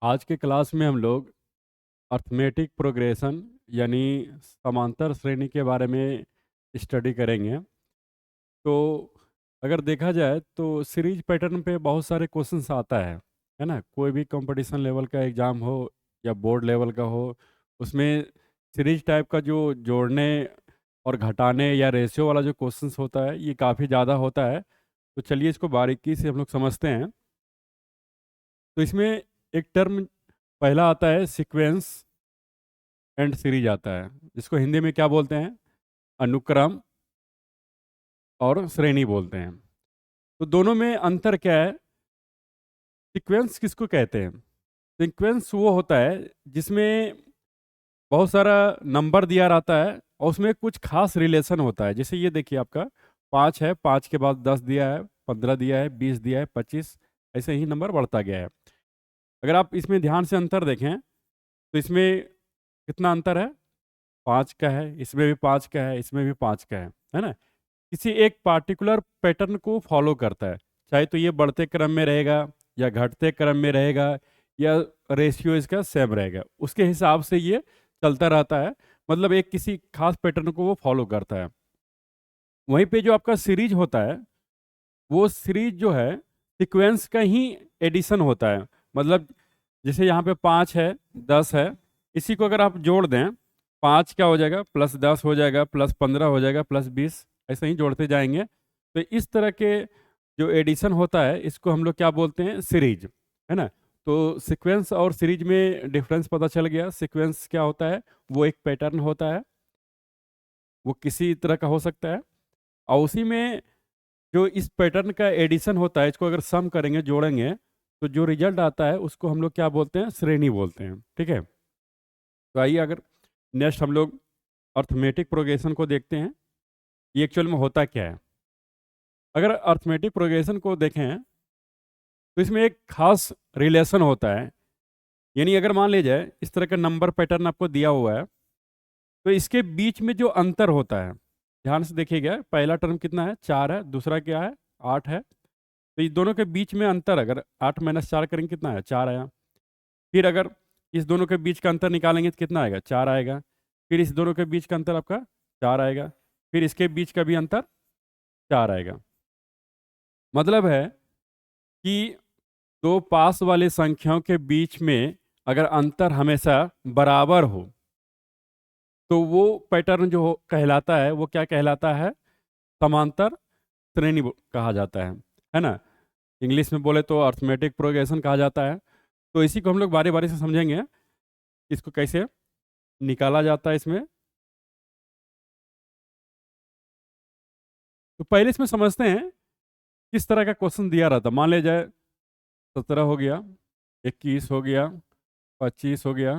आज के क्लास में हम लोग अर्थमेटिक प्रोग्रेशन यानी समांतर श्रेणी के बारे में स्टडी करेंगे। तो अगर देखा जाए तो सीरीज पैटर्न पे बहुत सारे क्वेश्चंस आता है ना? कोई भी कंपटीशन लेवल का एग्ज़ाम हो या बोर्ड लेवल का हो, उसमें सीरीज टाइप का जो जोड़ने और घटाने या रेशियो वाला जो क्वेश्चंस होता है, ये काफ़ी ज़्यादा होता है। तो चलिए इसको बारीकी से हम लोग समझते हैं। तो इसमें एक टर्म पहला आता है सीक्वेंस एंड सीरीज आता है, जिसको हिंदी में क्या बोलते हैं? अनुक्रम और श्रेणी बोलते हैं। तो दोनों में अंतर क्या है? सीक्वेंस किसको कहते हैं? सीक्वेंस वो होता है जिसमें बहुत सारा नंबर दिया रहता है और उसमें कुछ खास रिलेशन होता है। जैसे ये देखिए, आपका 5 है, 5 के बाद 10 दिया है, 15 दिया है, 20 दिया है, 25, ऐसे ही नंबर बढ़ता गया है। अगर आप इसमें ध्यान से अंतर देखें तो इसमें कितना अंतर है? 5 का है, इसमें भी 5 का है, इसमें भी 5 का है ना? किसी एक पार्टिकुलर पैटर्न को फॉलो करता है, चाहे तो ये बढ़ते क्रम में रहेगा या घटते क्रम में रहेगा या रेशियो इसका सेम रहेगा, उसके हिसाब से ये चलता रहता है। मतलब एक किसी खास पैटर्न को वो फॉलो करता है। वहीं पे जो आपका सीरीज होता है, वो सीरीज जो है सीक्वेंस का ही एडिशन होता है। मतलब जैसे यहाँ पे 5 है, 10 है, इसी को अगर आप जोड़ दें, 5 क्या हो जाएगा, प्लस 10 हो जाएगा, प्लस 15 हो जाएगा, प्लस 20, ऐसे ही जोड़ते जाएंगे। तो इस तरह के जो एडिशन होता है, इसको हम लोग क्या बोलते हैं? सीरीज, है ना? तो सीक्वेंस और सीरीज में डिफरेंस पता चल गया। सीक्वेंस क्या होता है? वो एक पैटर्न होता है, वो किसी तरह का हो सकता है, और उसी में जो इस पैटर्न का एडिशन होता है, इसको अगर सम करेंगे, जोड़ेंगे, तो जो रिजल्ट आता है उसको हम लोग क्या बोलते हैं? श्रेणी बोलते हैं। ठीक है? तो आइए, अगर नेक्स्ट हम लोग अर्थमेटिक प्रोग्रेशन को देखते हैं, ये एक्चुअल में होता क्या है। अगर अर्थमेटिक प्रोग्रेशन को देखें तो इसमें एक खास रिलेशन होता है। यानी अगर मान लीजिए इस तरह का नंबर पैटर्न आपको दिया हुआ है, तो इसके बीच में जो अंतर होता है, ध्यान से देखिएगा, पहला टर्म कितना है? 4 है, दूसरा क्या है? 8 है। तो इस दोनों के बीच में अंतर, अगर 8 माइनस 4 करेंगे, कितना है? 4 आया। फिर अगर इस दोनों के बीच का अंतर निकालेंगे तो कितना आएगा? 4 आएगा। फिर इस दोनों के बीच का अंतर आपका 4 आएगा। फिर इसके बीच का भी अंतर 4 आएगा। मतलब है कि दो पास वाले संख्याओं के बीच में अगर अंतर हमेशा बराबर हो, तो वो पैटर्न जो कहलाता है, वो क्या कहलाता है? समांतर श्रेणी कहा जाता है ना? इंग्लिश में बोले तो अर्थमेटिक प्रोग्रेशन कहा जाता है। तो इसी को हम लोग बारी बारी से समझेंगे, इसको कैसे निकाला जाता है इसमें। तो पहले इसमें समझते हैं किस तरह का क्वेश्चन दिया रहता। मान लिया जाए 17 हो गया, 21 हो गया, 25 हो गया,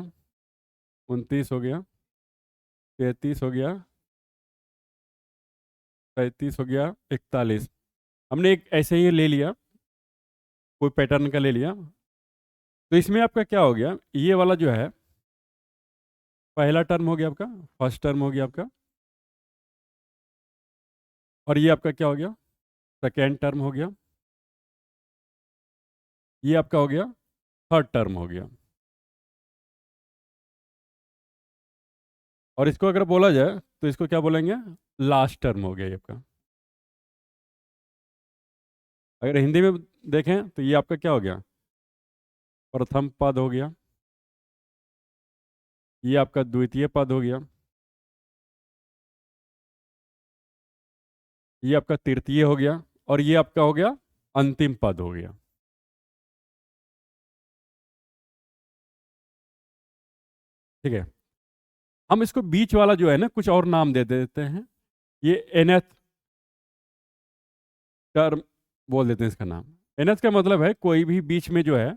29 हो गया, 33 हो गया, 37 हो गया, 41। हमने एक ऐसे ही ले लिया, कोई पैटर्न का ले लिया। तो इसमें आपका क्या हो गया? ये वाला जो है, पहला टर्म हो गया आपका, फर्स्ट टर्म हो गया आपका, और ये आपका क्या हो गया? सेकेंड टर्म हो गया। ये आपका हो गया थर्ड टर्म हो गया। और इसको अगर बोला जाए तो इसको क्या बोलेंगे? लास्ट टर्म हो गया ये आपका। अगर हिंदी में देखें तो ये आपका क्या हो गया? प्रथम पद हो गया। ये आपका द्वितीय पद हो गया। ये आपका तृतीय हो गया। और ये आपका हो गया अंतिम पद हो गया। ठीक है? हम इसको बीच वाला जो है ना, कुछ और नाम दे देते हैं। ये nth टर्म बोल देते हैं इसका नाम। nth का मतलब है कोई भी बीच में जो है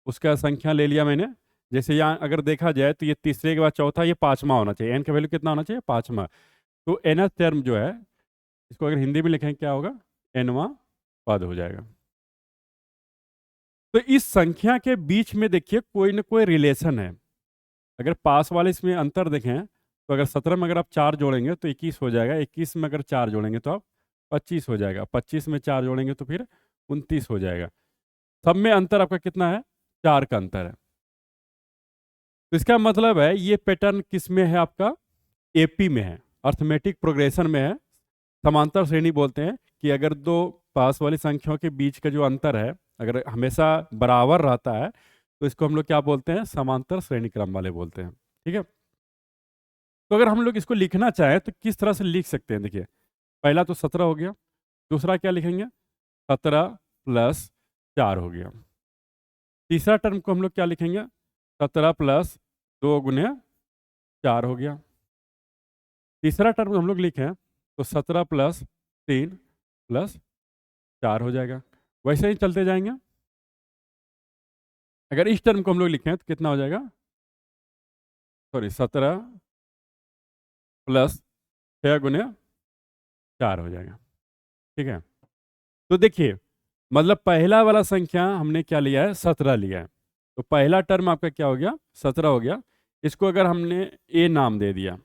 उसका संख्या ले लिया मैंने। जैसे यहाँ अगर देखा जाए तो ये तीसरे के बाद चौथा, ये पांचवा होना चाहिए। n का वैल्यू कितना होना चाहिए? पांचवा। तो nth टर्म जो है, इसको अगर हिंदी में लिखें क्या होगा? nवां पद हो जाएगा। तो इस संख्या के बीच में देखिए कोई ना कोई रिलेशन है। अगर पास वाले इसमें अंतर देखें तो अगर 17 में अगर आप 4 जोड़ेंगे तो 21 हो जाएगा, 21 में अगर 4 जोड़ेंगे तो आप 25 हो जाएगा, 25 में 4 जोड़ेंगे तो फिर 29 हो जाएगा। सब में अंतर आपका कितना है? 4 का अंतर है। तो इसका मतलब है ये पैटर्न किस में है आपका, एपी में है, अर्थमेटिक प्रोग्रेशन में है। समांतर श्रेणी बोलते हैं कि अगर दो पास वाली संख्याओं के बीच का जो अंतर है अगर हमेशा बराबर रहता है तो इसको हम लोग क्या बोलते हैं, समांतर श्रेणी क्रम वाले बोलते हैं। ठीक है, तो अगर हम लोग इसको लिखना चाहें तो किस तरह से लिख सकते हैं, देखिए पहला तो 17 हो गया, दूसरा क्या लिखेंगे, 17 प्लस 4 हो गया, तीसरा टर्म को हम लोग क्या लिखेंगे, 17 प्लस 2 गुने 4 हो गया, तीसरा टर्म हम लोग लिखें तो 17 प्लस 3 प्लस 4 हो जाएगा। वैसे ही चलते जाएंगे। अगर इस टर्म को हम लोग लिखें तो कितना हो जाएगा, सॉरी 17 प्लस 6 गुने 4 हो जाएगा। ठीक है, तो देखिए मतलब पहला वाला संख्या हमने क्या लिया है, 17 लिया है, तो पहला टर्म आपका क्या हो गया, 17 हो गया। इसको अगर हमने ए नाम दे दिया,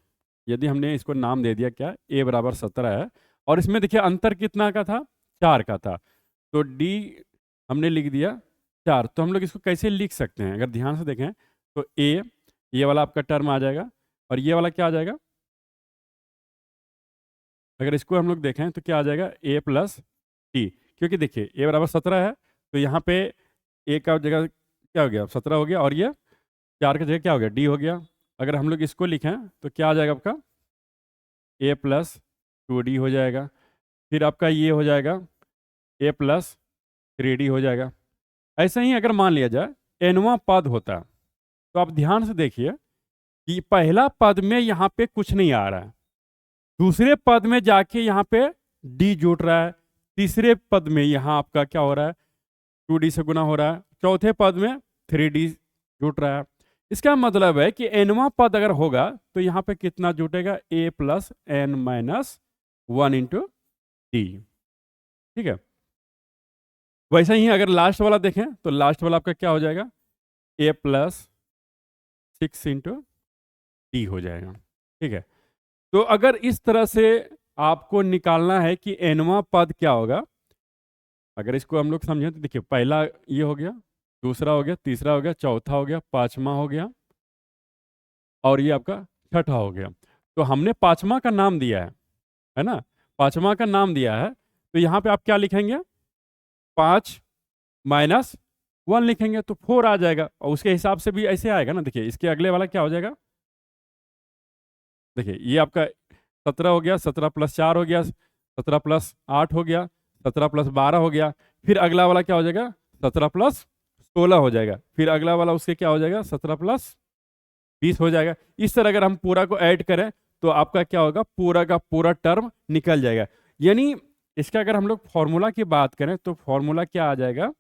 यदि हमने इसको नाम दे दिया क्या, ए बराबर 17 है, और इसमें देखिए अंतर कितना का था, 4 का था, तो डी हमने लिख दिया 4। तो हम लोग इसको कैसे लिख सकते हैं, अगर ध्यान से देखें तो ए, ये वाला आपका टर्म आ जाएगा, और ये वाला क्या आ जाएगा, अगर इसको हम लोग देखें तो क्या आ जाएगा, ए प्लस टी, क्योंकि देखिए ए बराबर 17 है, तो यहाँ पे ए का जगह क्या हो गया, 17 हो गया, और ये 4 की जगह क्या हो गया, डी हो गया। अगर हम लोग इसको लिखें तो क्या आ जाएगा आपका, ए प्लस 2d हो जाएगा, फिर आपका ये हो जाएगा ए प्लस 3d हो जाएगा। ऐसे ही अगर मान लिया जाए एनवां पद होता है, तो आप ध्यान से देखिए कि पहला पद में यहाँ पे कुछ नहीं आ रहा है, दूसरे पद में जाके यहाँ पे डी जुट रहा है, तीसरे पद में यहाँ आपका क्या हो रहा है, 2d से गुना हो रहा है, चौथे पद में 3d जुट रहा है। इसका मतलब है कि एनवां पद अगर होगा तो यहाँ पे कितना जुटेगा, a plus N minus 1 into d. ठीक है, वैसे ही अगर लास्ट वाला देखें तो लास्ट वाला आपका क्या हो जाएगा, a प्लस 6 इंटू डी हो जाएगा। ठीक है, तो अगर इस तरह से आपको निकालना है कि एनवां पद क्या होगा, अगर इसको हम लोग समझें तो देखिए पहला ये हो गया, दूसरा हो गया, तीसरा हो गया, चौथा हो गया, पांचवा हो गया, और ये आपका छठा हो गया। तो हमने पांचवा का नाम दिया है ना, पांचवा का नाम दिया है, तो यहाँ पे आप क्या लिखेंगे, 5 माइनस 1 लिखेंगे तो 4 आ जाएगा, और उसके हिसाब से भी ऐसे आएगा ना। देखिए इसके अगले वाला क्या हो जाएगा, देखिए ये आपका 17 हो गया, 17 प्लस 4 हो गया, 17 प्लस 8 हो गया, 17 प्लस 12 हो गया, फिर अगला वाला क्या हो जाएगा, 17 प्लस 16 हो जाएगा, फिर अगला वाला उसके क्या हो जाएगा, 17 प्लस 20 हो जाएगा। इस तरह अगर हम पूरा को ऐड करें तो आपका क्या होगा, पूरा का पूरा टर्म निकल जाएगा। यानी इसका अगर हम लोग फॉर्मूला की बात करें तो फॉर्मूला क्या आ जाएगा,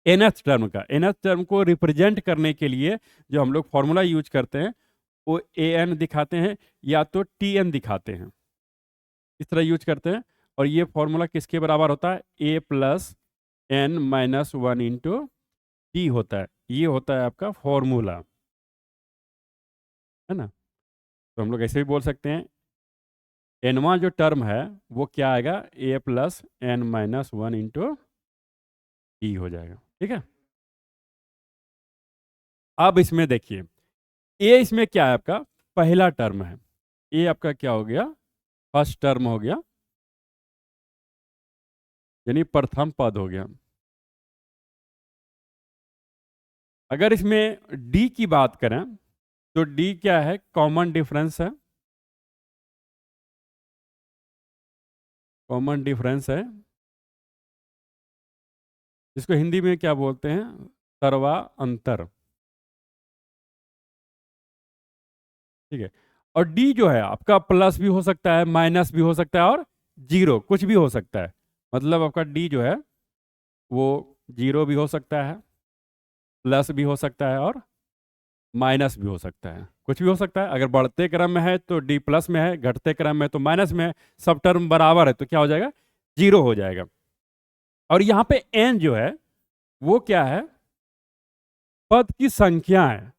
nth टर्म का, nth टर्म को रिप्रेजेंट करने के लिए जो हम लोग फॉर्मूला यूज करते हैं वो an दिखाते हैं या तो tn दिखाते हैं, इस तरह यूज करते हैं। और ये फॉर्मूला किसके बराबर होता है, a plus N minus 1 into T होता है, ये होता है आपका फॉर्मूला, है ना। तो हम लोग ऐसे भी बोल सकते हैं एनवा जो टर्म है वो क्या आएगा, a plus N minus 1 into T हो जाएगा। ठीक है, अब इसमें देखिए ए इसमें क्या है, आपका पहला टर्म है, ए आपका क्या हो गया, फर्स्ट टर्म हो गया, यानी प्रथम पद हो गया। अगर इसमें डी की बात करें तो डी क्या है, कॉमन डिफरेंस है, कॉमन डिफरेंस है, इसको हिंदी में क्या बोलते हैं, सर्वा अंतर। ठीक है, और डी जो है आपका प्लस भी हो सकता है, माइनस भी हो सकता है, और जीरो कुछ भी हो सकता है। मतलब आपका डी जो है वो जीरो भी हो सकता है, प्लस भी हो सकता है, और माइनस भी हो सकता है, कुछ भी हो सकता है। अगर बढ़ते क्रम में है तो डी प्लस में है, घटते क्रम में तो माइनस में है, सब टर्म बराबर है तो क्या हो जाएगा, जीरो हो जाएगा। और यहाँ पे एन जो है वो क्या है, पद की संख्या है,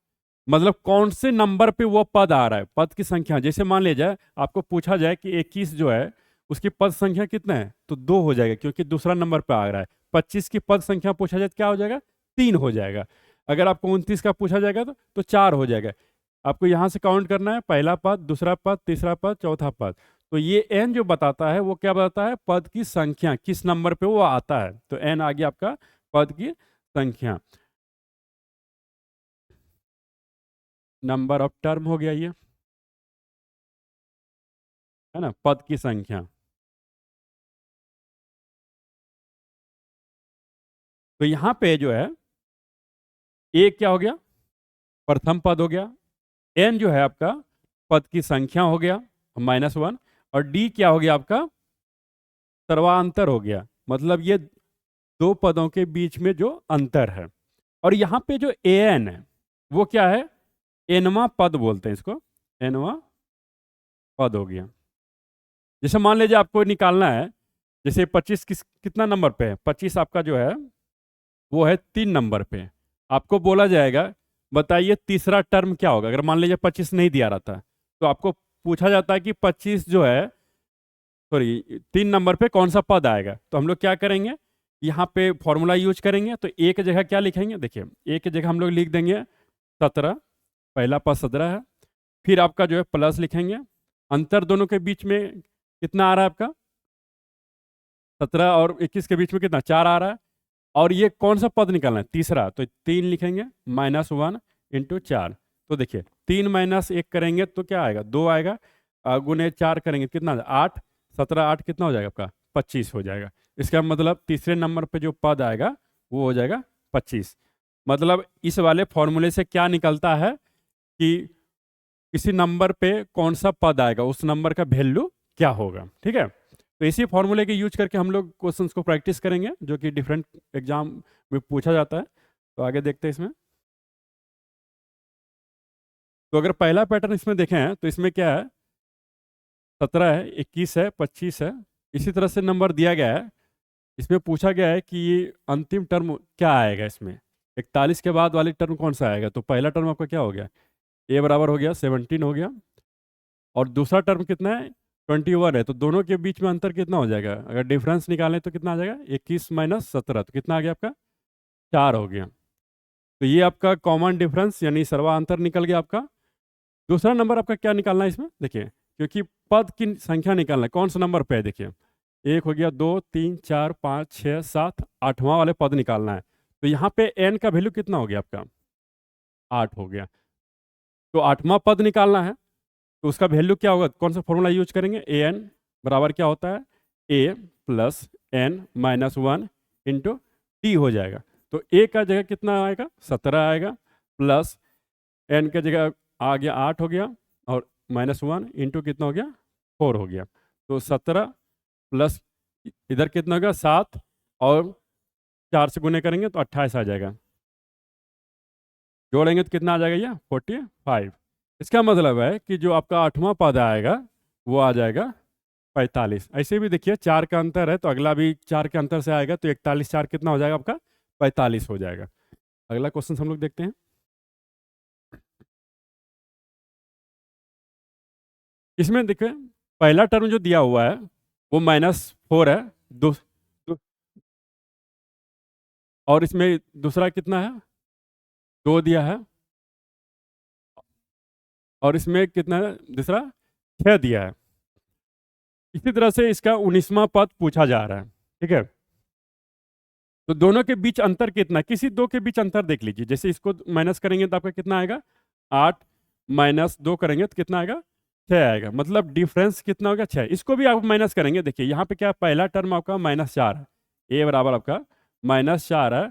मतलब कौन से नंबर पे वो पद आ रहा है, पद की संख्या। जैसे मान लिया जाए आपको पूछा जाए कि 21 जो है उसकी पद संख्या कितना है, तो 2 हो जाएगा क्योंकि दूसरा नंबर पे आ रहा है। 25 की पद संख्या पूछा जाए तो क्या हो जाएगा, 3 हो जाएगा। अगर आपको 29 का पूछा जाएगा तो 4 हो जाएगा। आपको यहाँ से काउंट करना है, पहला पद, दूसरा पद, तीसरा पद, चौथा पद। तो ये n जो बताता है वो क्या बताता है, पद की संख्या, किस नंबर पे वो आता है। तो n आ गया आपका पद की संख्या, नंबर ऑफ टर्म हो गया ये, है ना, पद की संख्या। तो यहाँ पे जो है a क्या हो गया, प्रथम पद हो गया, n जो है आपका पद की संख्या हो गया -1, और d क्या हो गया आपका, सर्वांतर हो गया। मतलब ये दो पदों के बीच में जो अंतर है। और यहाँ पे जो an है वो क्या है, nवां पद बोलते हैं इसको, nवां पद हो गया। जैसे मान लीजिए आपको निकालना है, जैसे 25 कितना नंबर पे है, 25 आपका जो है वो है 3 नंबर पे। आपको बोला जाएगा बताइए तीसरा टर्म क्या होगा। अगर मान लीजिए 25 नहीं दिया रहता तो आपको पूछा जाता है कि 25 जो है, सॉरी 3 नंबर पे कौन सा पद आएगा। तो हम लोग क्या करेंगे, यहाँ पे फॉर्मूला यूज करेंगे। तो एक जगह क्या लिखेंगे, देखिए एक जगह हम लोग लिख देंगे 17, पहला पद 17 है। फिर आपका जो है प्लस लिखेंगे, अंतर दोनों के बीच में कितना आ रहा है आपका, 17 और 21 के बीच में कितना, 4 आ रहा है। और ये कौन सा पद निकालना है, तीसरा, तो 3 लिखेंगे, -1 × 4। तो देखिए 3 - 1 करेंगे तो क्या आएगा, 2 आएगा, गुने 4 करेंगे कितना, 8, 17 8 कितना हो जाएगा आपका, 25 हो जाएगा। इसका मतलब तीसरे नंबर पे जो पद आएगा वो हो जाएगा 25। मतलब इस वाले फॉर्मूले से क्या निकलता है कि किसी नंबर पे कौन सा पद आएगा, उस नंबर का वैल्यू क्या होगा। ठीक है, तो इसी फॉर्मूले के यूज करके हम लोग क्वेश्चंस को प्रैक्टिस करेंगे, जो कि डिफरेंट एग्जाम में पूछा जाता है। तो आगे देखते हैं इसमें। तो अगर पहला पैटर्न इसमें देखें तो इसमें क्या है, 17 है, 21 है, 25 है, इसी तरह से नंबर दिया गया है। इसमें पूछा गया है कि ये अंतिम टर्म क्या आएगा, इसमें 41 के बाद वाली टर्म कौन सा आएगा। तो पहला टर्म आपका क्या हो गया, a बराबर हो गया 17 हो गया, और दूसरा टर्म कितना है, 21 है। तो दोनों के बीच में अंतर कितना हो जाएगा, अगर डिफरेंस निकालें तो कितना आ जाएगा, 21 - 17, तो कितना आ गया आपका, 4 हो गया। तो ये आपका कॉमन डिफरेंस यानी सर्वांतर निकल गया आपका। दूसरा नंबर आपका क्या निकालना है इसमें, देखिए क्योंकि पद की संख्या निकालना है, कौन सा नंबर पे है, देखिए 1 हो गया, 2 3 4 5 6 7, 8वां वाले पद निकालना है। तो यहाँ पे n का वैल्यू कितना हो गया आपका, 8 हो गया। तो 8वां पद निकालना है, तो उसका वैल्यू क्या होगा, कौन सा फॉर्मूला यूज करेंगे, an बराबर क्या होता है, a + n - 1 × t हो जाएगा। तो a का जगह कितना आएगा, 17 आएगा, प्लस n का जगह आ गया 8 हो गया, और -1 × कितना हो गया, 4 हो गया। तो 17 प्लस इधर कितना होगा, 7, और 4 से गुने करेंगे तो 28 आ जाएगा, जोड़ेंगे तो कितना आ जाएगा, ये 45। इसका मतलब है कि जो आपका 8वां पद आएगा वो आ जाएगा 45। ऐसे भी देखिए 4 का अंतर है तो अगला भी 4 के अंतर से आएगा, तो 41 4 कितना हो जाएगा आपका, 45 हो जाएगा। अगला क्वेश्चन हम लोग देखते हैं। इसमें देखिए पहला टर्म जो दिया हुआ है वो -4 है, दो, दो, और इसमें दूसरा कितना है, 2 दिया है, और इसमें कितना है दूसरा, 6 दिया है। इसी तरह से इसका 19वां पद पूछा जा रहा है। ठीक है, तो दोनों के बीच अंतर कितना, किसी दो के बीच अंतर देख लीजिए। जैसे इसको माइनस करेंगे तो आपका कितना आएगा, 8 - 2 करेंगे तो कितना आएगा, 6 आएगा। मतलब डिफरेंस कितना होगा, 6। इसको भी आप माइनस करेंगे, देखिए यहाँ पे क्या, पहला टर्म आपका -4 है, ए बराबर आपका -4 है,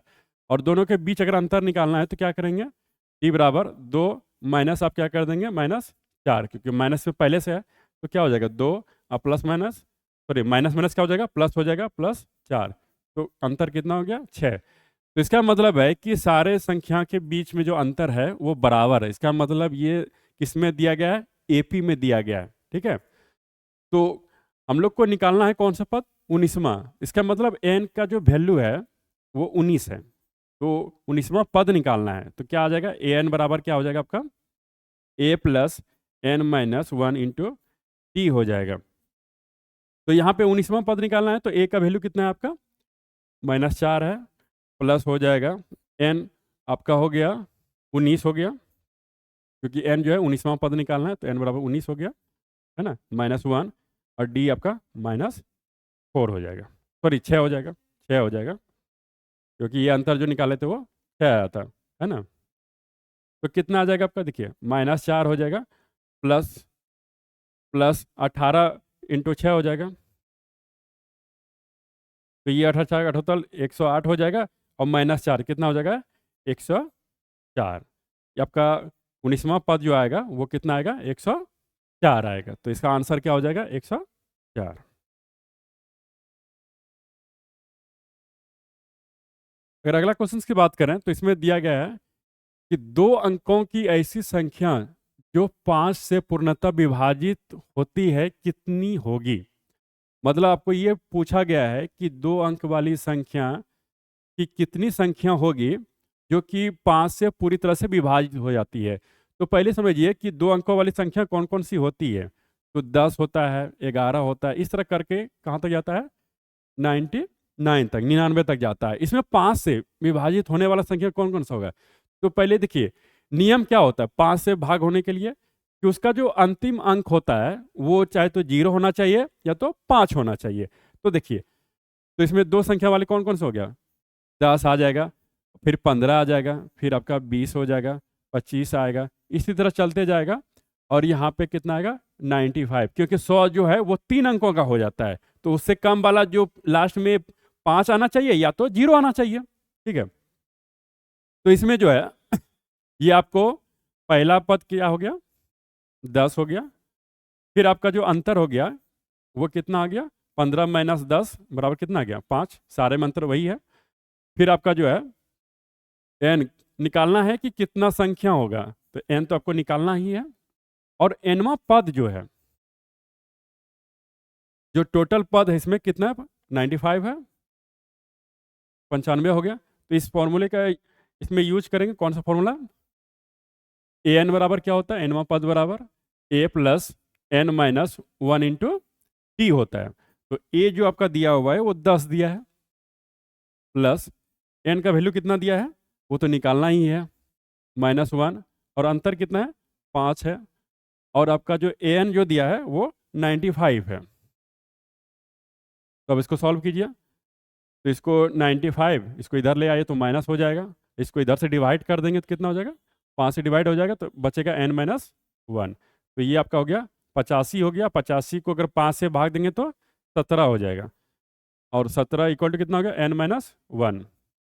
और दोनों के बीच अगर अंतर निकालना है तो क्या करेंगे, टी बराबर 2 माइनस आप क्या कर देंगे, -4, क्योंकि माइनस में पहले से है तो क्या हो जाएगा, 2 plus minus, sorry minus minus क्या हो जाएगा, प्लस हो जाएगा, +4। तो अंतर कितना हो गया, 6। तो इसका मतलब है कि सारे संख्या के बीच में जो अंतर है वो बराबर है। इसका मतलब ये किस में दिया गया है, एपी में दिया गया है। ठीक है, तो हम लोग को निकालना है कौन सा पद, 19वां। इसका मतलब n का जो वैल्यू है वो 19 है, तो 19वां पद निकालना है। तो क्या आ जाएगा, an बराबर क्या हो जाएगा आपका, a + n - 1 × t हो जाएगा। तो यहाँ पे 19वां पद निकालना है, तो a का वैल्यू कितना है आपका, -4 है, प्लस हो जाएगा n आपका हो गया 19 हो गया, क्योंकि n जो है 19वां पद निकालना है, तो n बराबर 19 हो गया, है ना, -1, और d आपका -4 हो जाएगा, सॉरी 6 हो जाएगा, 6 हो जाएगा, क्योंकि ये अंतर जो निकाले थे वो 6 आया था, है ना। तो कितना आ जाएगा आपका, देखिए -4 हो जाएगा, प्लस प्लस 18 इंटू 6 हो जाएगा, तो ये 18 अठोतल 108 हो जाएगा, और -4 कितना हो जाएगा, 104। ये आपका 19वां पद जो आएगा वो कितना आएगा, 104 आएगा, तो इसका आंसर क्या हो जाएगा, 104। अगर अगला क्वेश्चन की बात करें तो इसमें दिया गया है कि दो अंकों की ऐसी संख्या जो 5 से पूर्णतः विभाजित होती है कितनी होगी। मतलब आपको ये पूछा गया है कि दो अंक वाली संख्या की कितनी संख्या होगी जो कि 5 से पूरी तरह से विभाजित हो जाती है। तो पहले समझिए कि दो अंकों वाली संख्या कौन कौन सी होती है। तो 10 होता है, 11 होता है, इस तरह करके कहाँ तक जाता है, 99 तक, 99 तक जाता है। इसमें 5 से विभाजित होने वाला संख्या कौन कौन सा होगा। तो पहले देखिए नियम क्या होता है 5 से भाग होने के लिए, कि उसका जो अंतिम अंक होता है वो चाहे तो 0 होना चाहिए या तो 5 होना चाहिए। तो देखिए, तो इसमें दो संख्या वाले कौन कौन से हो गया, 10 आ जाएगा, फिर 15 आ जाएगा, फिर आपका 20 हो जाएगा, 25 आएगा, इसी तरह चलते जाएगा, और यहाँ पे कितना आएगा, 95, क्योंकि 100 जो है वो 3 अंकों का हो जाता है, तो उससे कम वाला जो लास्ट में 5 आना चाहिए या तो 0 आना चाहिए, ठीक है। तो इसमें जो है ये आपको पहला पद क्या हो गया, 10 हो गया, फिर आपका जो अंतर हो गया वो कितना आ गया, 15 माइनस 10 बराबर कितना आ गया, 5, सारे में अंतर वही है। फिर आपका जो है एन निकालना है कि कितना संख्या होगा, तो एन तो आपको निकालना ही है, और एनवा पद जो है, जो टोटल पद है इसमें कितना है, 95 है, 95 हो गया। तो इस फॉर्मूले का इसमें यूज करेंगे, कौन सा फॉर्मूला, ए एन बराबर क्या होता है, एनवा पद बराबर A plus N minus 1 into T होता है। तो ए जो आपका दिया हुआ है वो 10 दिया है, प्लस एन का वैल्यू कितना दिया है वो तो निकालना ही है, -1, और अंतर कितना है, 5 है, और आपका जो ए एन जो दिया है वो 95 है। तो अब इसको सॉल्व कीजिए, तो इसको 95 इसको इधर ले आइए तो माइनस हो जाएगा, इसको इधर से डिवाइड कर देंगे तो कितना हो जाएगा, 5 से डिवाइड हो जाएगा तो बचेगा n-1। तो ये आपका हो गया 85 हो गया, 85 को अगर 5 से भाग देंगे तो 17 हो जाएगा, और 17 इक्वल टू कितना हो गया, n-1।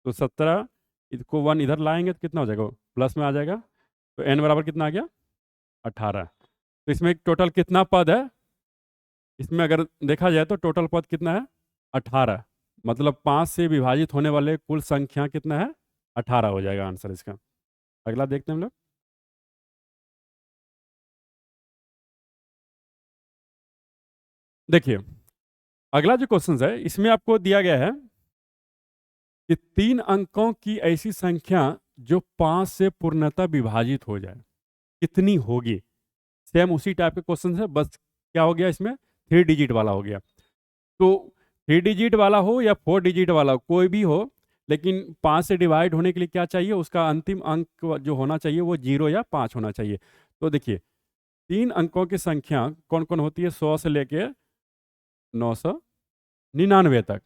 तो 17 इसको 1 इधर लाएंगे तो कितना हो जाएगा, प्लस में आ जाएगा, तो n बराबर कितना आ गया, 18। तो इसमें टोटल कितना पद है, इसमें अगर देखा जाए तो टोटल पद कितना है, 18, मतलब 5 से विभाजित होने वाले कुल संख्या कितना है, 18 हो जाएगा आंसर इसका। अगला देखते हैं हम लोग। देखिए अगला जो क्वेश्चन है इसमें आपको दिया गया है कि 3 अंकों की ऐसी संख्या जो 5 से पूर्णतः विभाजित हो जाए कितनी होगी। सेम उसी टाइप के क्वेश्चन है, बस क्या हो गया इसमें 3 डिजिट वाला हो गया। तो 3 डिजिट वाला हो या 4 डिजिट वाला हो, कोई भी हो, लेकिन 5 से डिवाइड होने के लिए क्या चाहिए, उसका अंतिम अंक जो होना चाहिए वो 0 या 5 होना चाहिए। तो देखिए 3 अंकों की संख्या कौन कौन होती है, 100 से लेके 999 तक।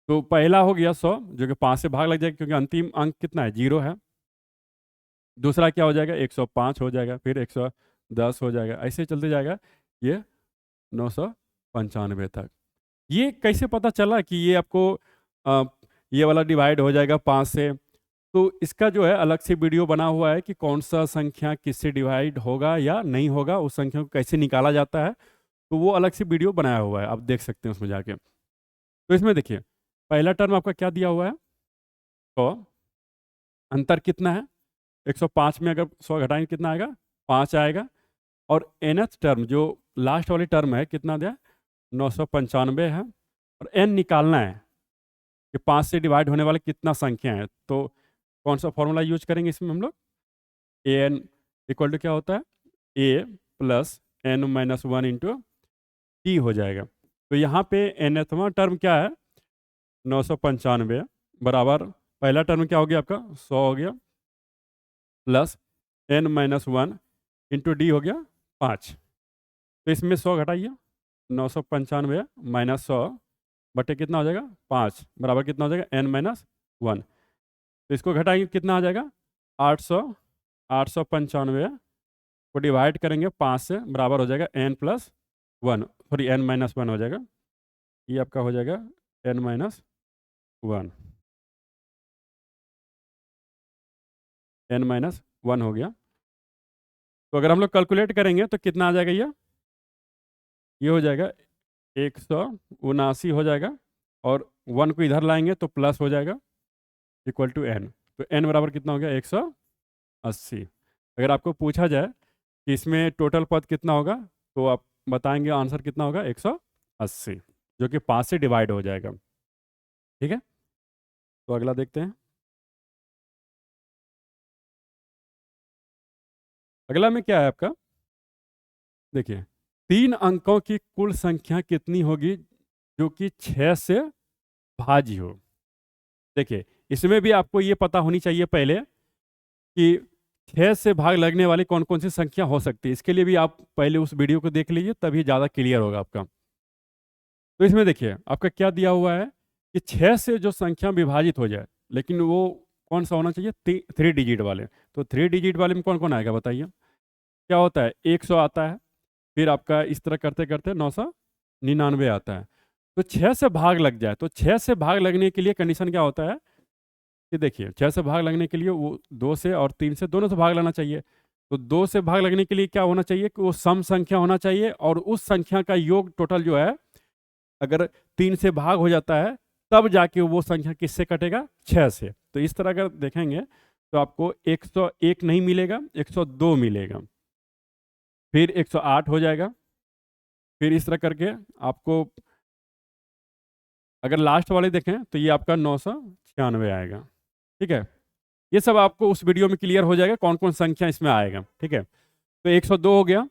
तो पहला हो गया 100, जो कि 5 से भाग लग जाएगा क्योंकि अंतिम अंक कितना है, 0 है। दूसरा क्या हो जाएगा, 105 हो जाएगा, फिर 110 हो जाएगा, ऐसे चलते जाएगा ये 995 तक। ये कैसे पता चला कि ये आपको अ, ये वाला डिवाइड हो जाएगा 5 से। तो इसका जो है अलग से वीडियो बना हुआ है कि कौन सा संख्या किससे डिवाइड होगा या नहीं होगा, उस संख्या को कैसे निकाला जाता है, तो वो अलग से वीडियो बनाया हुआ है, आप देख सकते हैं उसमें जाके। तो इसमें देखिए पहला टर्म आपका क्या दिया हुआ है, तो अंतर कितना है, 105 में अगर 100 घटाएंगे कितना आएगा, 5 आएगा, और nth टर्म जो लास्ट वाली टर्म है कितना दिया, 995 है, और n निकालना है कि 5 से डिवाइड होने वाले कितना संख्या है। तो कौन सा फॉर्मूला यूज करेंगे इसमें हम लोग, ए एन इक्वल टू क्या होता है, A plus N minus 1 into T हो जाएगा। तो यहाँ पे nthवां टर्म क्या है, 995 बराबर पहला टर्म क्या हो गया आपका 100 हो गया, plus n minus 1 into D हो गया 5। तो इसमें 100 घटाइए, 995 माइनस 100 बटे कितना हो जाएगा 5 बराबर कितना हो जाएगा n माइनस 1। तो इसको घटाएंगे कितना आ जाएगा 800, 895 को डिवाइड करेंगे 5 से बराबर हो जाएगा n plus 1, sorry n minus 1 हो जाएगा। ये आपका हो जाएगा n माइनस 1, n माइनस 1 हो गया। तो अगर हम लोग कैलकुलेट करेंगे तो कितना आ जाएगा ये हो जाएगा 179 हो जाएगा, और 1 को इधर लाएंगे तो प्लस हो जाएगा इक्वल टू n। तो n बराबर कितना हो गया 180। अगर आपको पूछा जाए कि इसमें टोटल पद कितना होगा तो आप बताएंगे आंसर कितना होगा 180, जो कि 5 से डिवाइड हो जाएगा। ठीक है, तो अगला देखते हैं। अगला में क्या है आपका, देखिए 3 अंकों की कुल संख्या कितनी होगी जो कि 6 से भाज्य हो। देखिए इसमें भी आपको ये पता होनी चाहिए पहले कि 6 से भाग लगने वाली कौन कौन सी संख्या हो सकती है। इसके लिए भी आप पहले उस वीडियो को देख लीजिए, तभी ज़्यादा क्लियर होगा आपका। तो इसमें देखिए आपका क्या दिया हुआ है कि 6 से जो संख्या विभाजित हो जाए, लेकिन वो कौन सा होना चाहिए 3 डिजिट वाले। तो 3 डिजिट वाले में कौन कौन आएगा बताइए। क्या होता है 100 आता है, फिर आपका इस तरह करते करते 999 आता है। तो 6 से भाग लग जाए, तो 6 से भाग लगने के लिए कंडीशन क्या होता है कि देखिए 6 से भाग लगने के लिए वो 2 से और 3 से दोनों से भाग लेना चाहिए। तो 2 से भाग लगने के लिए क्या होना चाहिए कि वो सम संख्या होना चाहिए, और उस संख्या का योग टोटल जो है अगर 3 से भाग हो जाता है तब जाके वो संख्या किससे कटेगा 6 से। तो इस तरह अगर देखेंगे तो आपको 101 नहीं मिलेगा, 102 मिलेगा, फिर 108 हो जाएगा, फिर इस तरह करके आपको अगर लास्ट वाले देखें तो ये आपका 996 आएगा। ठीक है, ये सब आपको उस वीडियो में क्लियर हो जाएगा कौन कौन संख्या इसमें आएगा। ठीक है, तो 102 हो गया।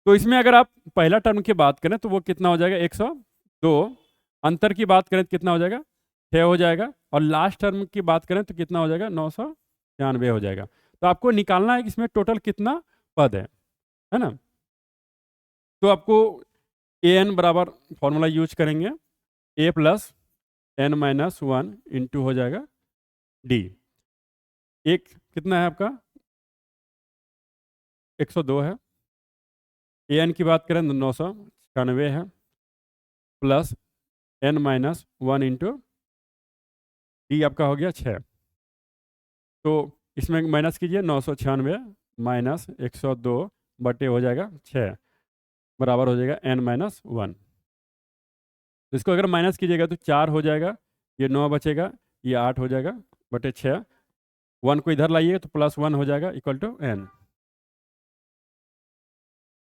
तो इसमें अगर आप पहला टर्म की बात करें तो वो कितना हो जाएगा 102, अंतर की बात करें तो कितना हो जाएगा 6 हो जाएगा, और लास्ट टर्म की बात करें तो कितना हो जाएगा 996 हो जाएगा। तो आपको निकालना है कि इसमें टोटल कितना पद है ना। तो आपको ए एन बराबर फॉर्मूला यूज करेंगे, ए प्लस एन माइनस 1 इंटू हो जाएगा डी। एक कितना है आपका 102 है, ए एन की बात करें तो 996 है, plus N minus 1 into d आपका हो गया 6। तो इसमें माइनस कीजिए 996 माइनस 102 बटे हो जाएगा 6 बराबर हो जाएगा एन माइनस 1। तो इसको अगर माइनस कीजिएगा तो 4 हो जाएगा, ये 9 बचेगा, ये 8 हो जाएगा बटे 6, 1 को इधर लाइए तो प्लस 1 हो जाएगा इक्वल टू एन।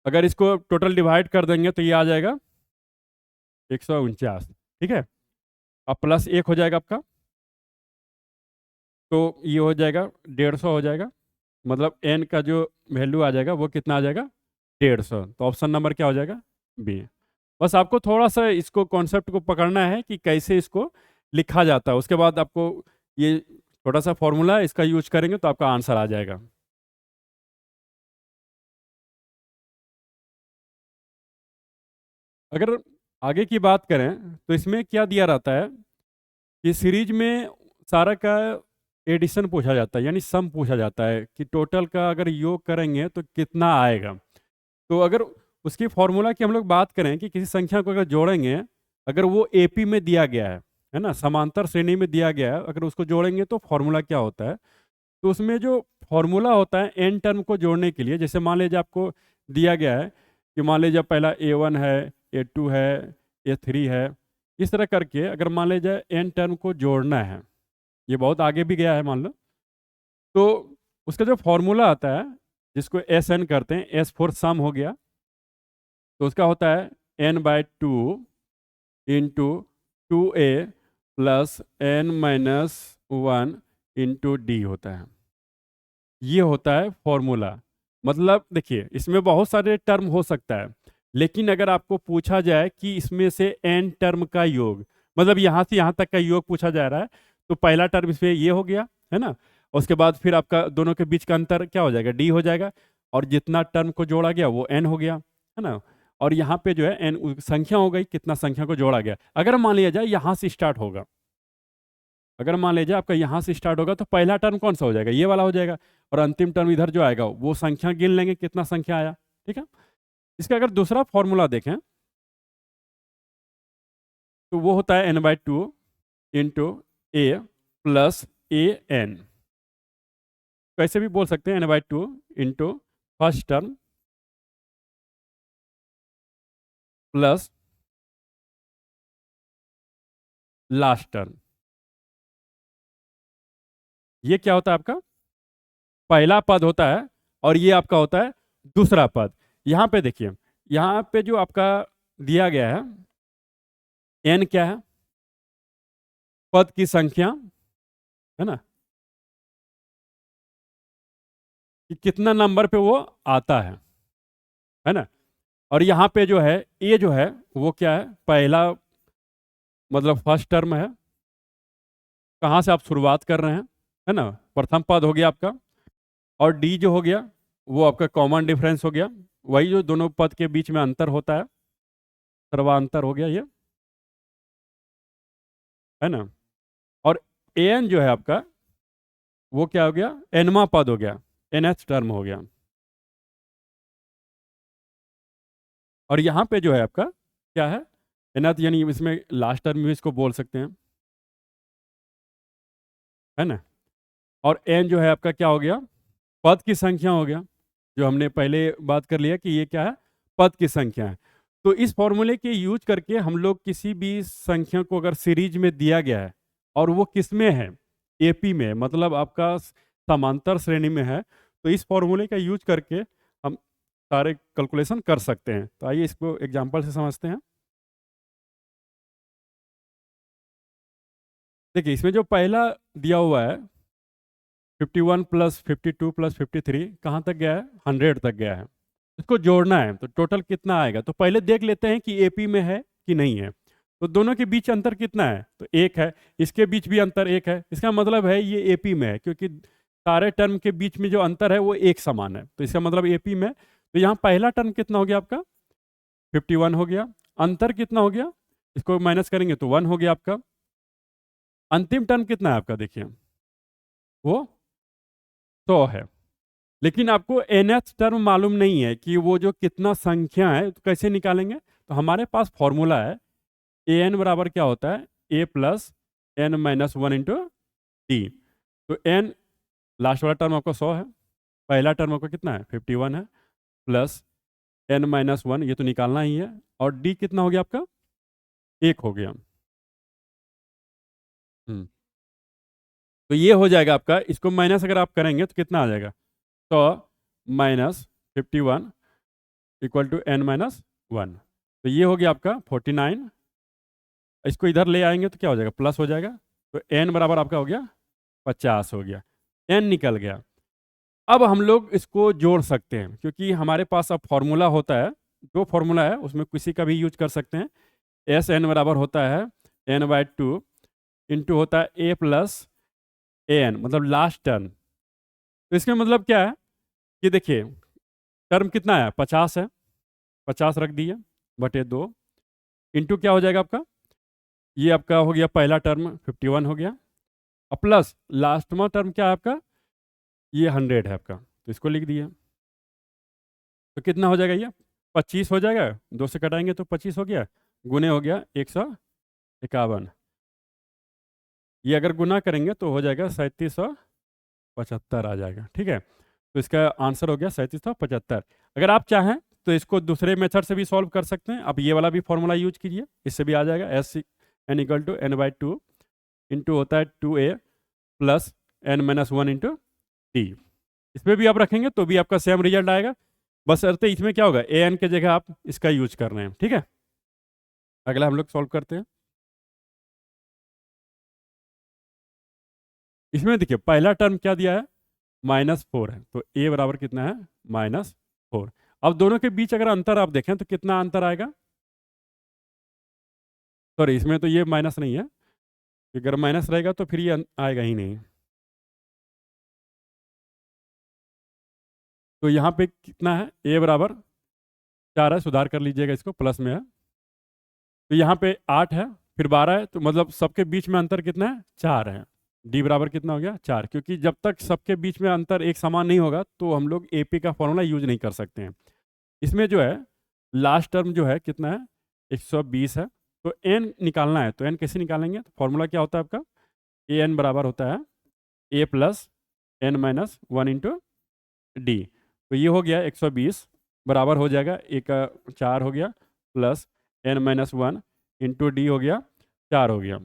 अगर इसको टोटल डिवाइड कर देंगे तो ये आ जाएगा 149। ठीक है, अब प्लस 1 हो जाएगा आपका, तो ये हो जाएगा 150 हो जाएगा, मतलब एन का जो वैल्यू आ जाएगा वो कितना आ जाएगा 150। तो ऑप्शन नंबर क्या हो जाएगा बी। बस आपको थोड़ा सा इसको कॉन्सेप्ट को पकड़ना है कि कैसे इसको लिखा जाता है, उसके बाद आपको ये छोटा सा फॉर्मूला इसका यूज करेंगे तो आपका आंसर आ जाएगा। अगर आगे की बात करें तो इसमें क्या दिया रहता है कि सीरीज में सारा का एडिशन पूछा जाता है, यानी सम पूछा जाता है कि टोटल का अगर योग करेंगे तो कितना आएगा। तो अगर उसकी फॉर्मूला की हम लोग बात करें कि किसी संख्या को अगर जोड़ेंगे, अगर वो एपी में दिया गया है ना, समांतर श्रेणी में दिया गया है, अगर उसको जोड़ेंगे तो फॉर्मूला क्या होता है। तो उसमें जो फॉर्मूला होता है एन टर्म को जोड़ने के लिए, जैसे मान लीजिए आपको दिया गया है कि मान लीजिए पहला A1 है, A2 है, A3 है, इस तरह करके अगर मान लीजिए एन टर्म को जोड़ना है, ये बहुत आगे भी गया है मान लो, तो उसका जो फॉर्मूला आता है जिसको एस एन करते हैं, एस फोर सम हो गया, तो उसका होता है n/2 into 2a plus n minus 1 into d होता है। ये होता है फॉर्मूला। मतलब देखिए इसमें बहुत सारे टर्म हो सकता है, लेकिन अगर आपको पूछा जाए कि इसमें से n टर्म का योग, मतलब यहाँ से यहाँ तक का योग पूछा जा रहा है, तो पहला टर्म इसमें ये हो गया है ना, उसके बाद फिर आपका दोनों के बीच का अंतर क्या हो जाएगा, डी हो जाएगा, और जितना टर्म को जोड़ा गया वो एन हो गया, है ना। और यहाँ पे जो है एन संख्या हो गई, कितना संख्या को जोड़ा गया। अगर मान लिया जाए यहाँ से स्टार्ट होगा, अगर मान लीजिए आपका यहाँ से स्टार्ट होगा तो पहला टर्म कौन सा हो जाएगा, ये वाला हो जाएगा, और अंतिम टर्म इधर जो आएगा वो संख्या गिन लेंगे कितना संख्या आया, ठीक है। इसका अगर दूसरा फॉर्मूला देखें तो वो होता है n/2 into A plus A N. कैसे भी बोल सकते हैं n/2 into first term plus last term. ये क्या होता है आपका, पहला पद होता है, और ये आपका होता है दूसरा पद। यहाँ पे देखिए, यहाँ पे जो आपका दिया गया है n क्या है, पद की संख्या, है ना, कि कितना नंबर पे वो आता है ना। और यहाँ पे जो है ए जो है वो क्या है, पहला मतलब फर्स्ट टर्म है, कहाँ से आप शुरुआत कर रहे हैं, है ना, प्रथम पद हो गया आपका। और डी जो हो गया वो आपका कॉमन डिफरेंस हो गया, वही जो दोनों पद के बीच में अंतर होता है, सर्वांतर हो गया ये, है ना। और ए एन जो है आपका वो क्या हो गया, एनवा पद हो गया, एनएच टर्म हो गया। और यहाँ पे जो है आपका क्या है, एनएच, यानी इसमें लास्ट टर्म भी इसको बोल सकते हैं, है ना। और एन जो है आपका क्या हो गया, पद की संख्या हो गया, जो हमने पहले बात कर लिया कि ये क्या है, पद की संख्या है। तो इस फॉर्मूले के यूज करके हम लोग किसी भी संख्या को अगर सीरीज में दिया गया है और वो किस में है, एपी में, मतलब आपका समांतर श्रेणी में है, तो इस फॉर्मूले का यूज करके हम सारे कैलकुलेशन कर सकते हैं। तो आइए इसको एग्जांपल से समझते हैं। देखिए इसमें जो पहला दिया हुआ है 51 प्लस 52 प्लस 53 कहाँ तक गया है, 100 तक गया है। इसको जोड़ना है तो टोटल कितना आएगा, तो पहले देख लेते हैं कि एपी में है कि नहीं है। तो दोनों के बीच अंतर कितना है, तो एक है, इसके बीच भी अंतर एक है, इसका मतलब है ये एपी में है, क्योंकि सारे टर्म के बीच में जो अंतर है वो एक समान है, तो इसका मतलब एपी में। तो यहाँ पहला टर्म कितना हो गया आपका, 51 हो गया, अंतर कितना हो गया, इसको माइनस करेंगे तो 1 हो गया आपका। अंतिम टर्म कितना है आपका, देखिए वो 100 है। लेकिन आपको nth टर्म मालूम नहीं है कि वो जो कितना संख्या है, तो कैसे निकालेंगे, तो हमारे पास फॉर्मूला है ए एन बराबर क्या होता है, A plus N minus one into D. तो एन लास्ट वाला टर्म आपका 100 है, पहला टर्म आपका कितना है 51 है, प्लस एन माइनस वन, ये तो निकालना ही है, और डी कितना हो गया आपका, एक हो गया। तो ये हो जाएगा आपका, इसको माइनस अगर आप करेंगे तो कितना आ जाएगा, 100 minus 51 equal to n minus one. तो ये हो गया आपका 49, इसको इधर ले आएंगे तो क्या हो जाएगा, प्लस हो जाएगा। तो एन बराबर आपका हो गया 50 हो गया, एन निकल गया। अब हम लोग इसको जोड़ सकते हैं, क्योंकि हमारे पास अब फॉर्मूला होता है, दो फॉर्मूला है, उसमें किसी का भी यूज कर सकते हैं। एस एन बराबर होता है n/2 इंटू होता है ए प्लस ए एन, मतलब लास्ट टर्म। तो इसका मतलब क्या है कि देखिए टर्म कितना है, 50 है, 50 रख दिए बटे 2, इंटू क्या हो जाएगा आपका, ये आपका हो गया पहला टर्म 51 हो गया, और प्लस लास्ट में टर्म क्या है आपका, ये 100 है आपका, तो इसको लिख दिए। तो कितना हो जाएगा, ये 25 हो जाएगा, 2 से कटाएंगे तो 25 हो गया, गुने हो गया 151। ये अगर गुना करेंगे तो हो जाएगा 3775 आ जाएगा, ठीक है। तो इसका आंसर हो गया 3775। अगर आप चाहें तो इसको दूसरे मेथड से भी सॉल्व कर सकते हैं, आप ये वाला भी फॉर्मूला यूज कीजिए, इससे भी आ जाएगा। S n equal to n/2 into होता है 2a plus n minus one into d. इसमें भी आप रखेंगे तो भी आपका सेम रिजल्ट आएगा, बस अर्थ इसमें क्या होगा, ए एन के जगह आप इसका यूज कर रहे हैं, ठीक है। अगला हम लोग सॉल्व करते हैं। इसमें देखिए पहला टर्म क्या दिया है, -4 है, तो ए बराबर कितना है, -4। अब दोनों के बीच अगर अंतर आप देखें तो कितना अंतर आएगा, सॉरी इसमें तो ये माइनस नहीं है, अगर माइनस रहेगा तो फिर ये आएगा ही नहीं। तो यहाँ पे कितना है, ए बराबर 4 है, सुधार कर लीजिएगा, इसको प्लस में है। तो यहाँ पे 8 है, फिर 12 है, तो मतलब सबके बीच में अंतर कितना है, 4 है। डी बराबर कितना हो गया, 4, क्योंकि जब तक सबके बीच में अंतर एक समान नहीं होगा तो हम लोग एपी का फॉर्मूला यूज नहीं कर सकते हैं। इसमें जो है लास्ट टर्म जो है कितना है, 120 है। तो एन निकालना है, तो एन कैसे निकालेंगे, तो फॉर्मूला क्या होता है आपका, ए एन बराबर होता है A plus N minus 1 into D. तो ये हो गया 120 बराबर हो जाएगा ए का 4 हो गया plus N minus 1 into D हो गया 4 हो गया।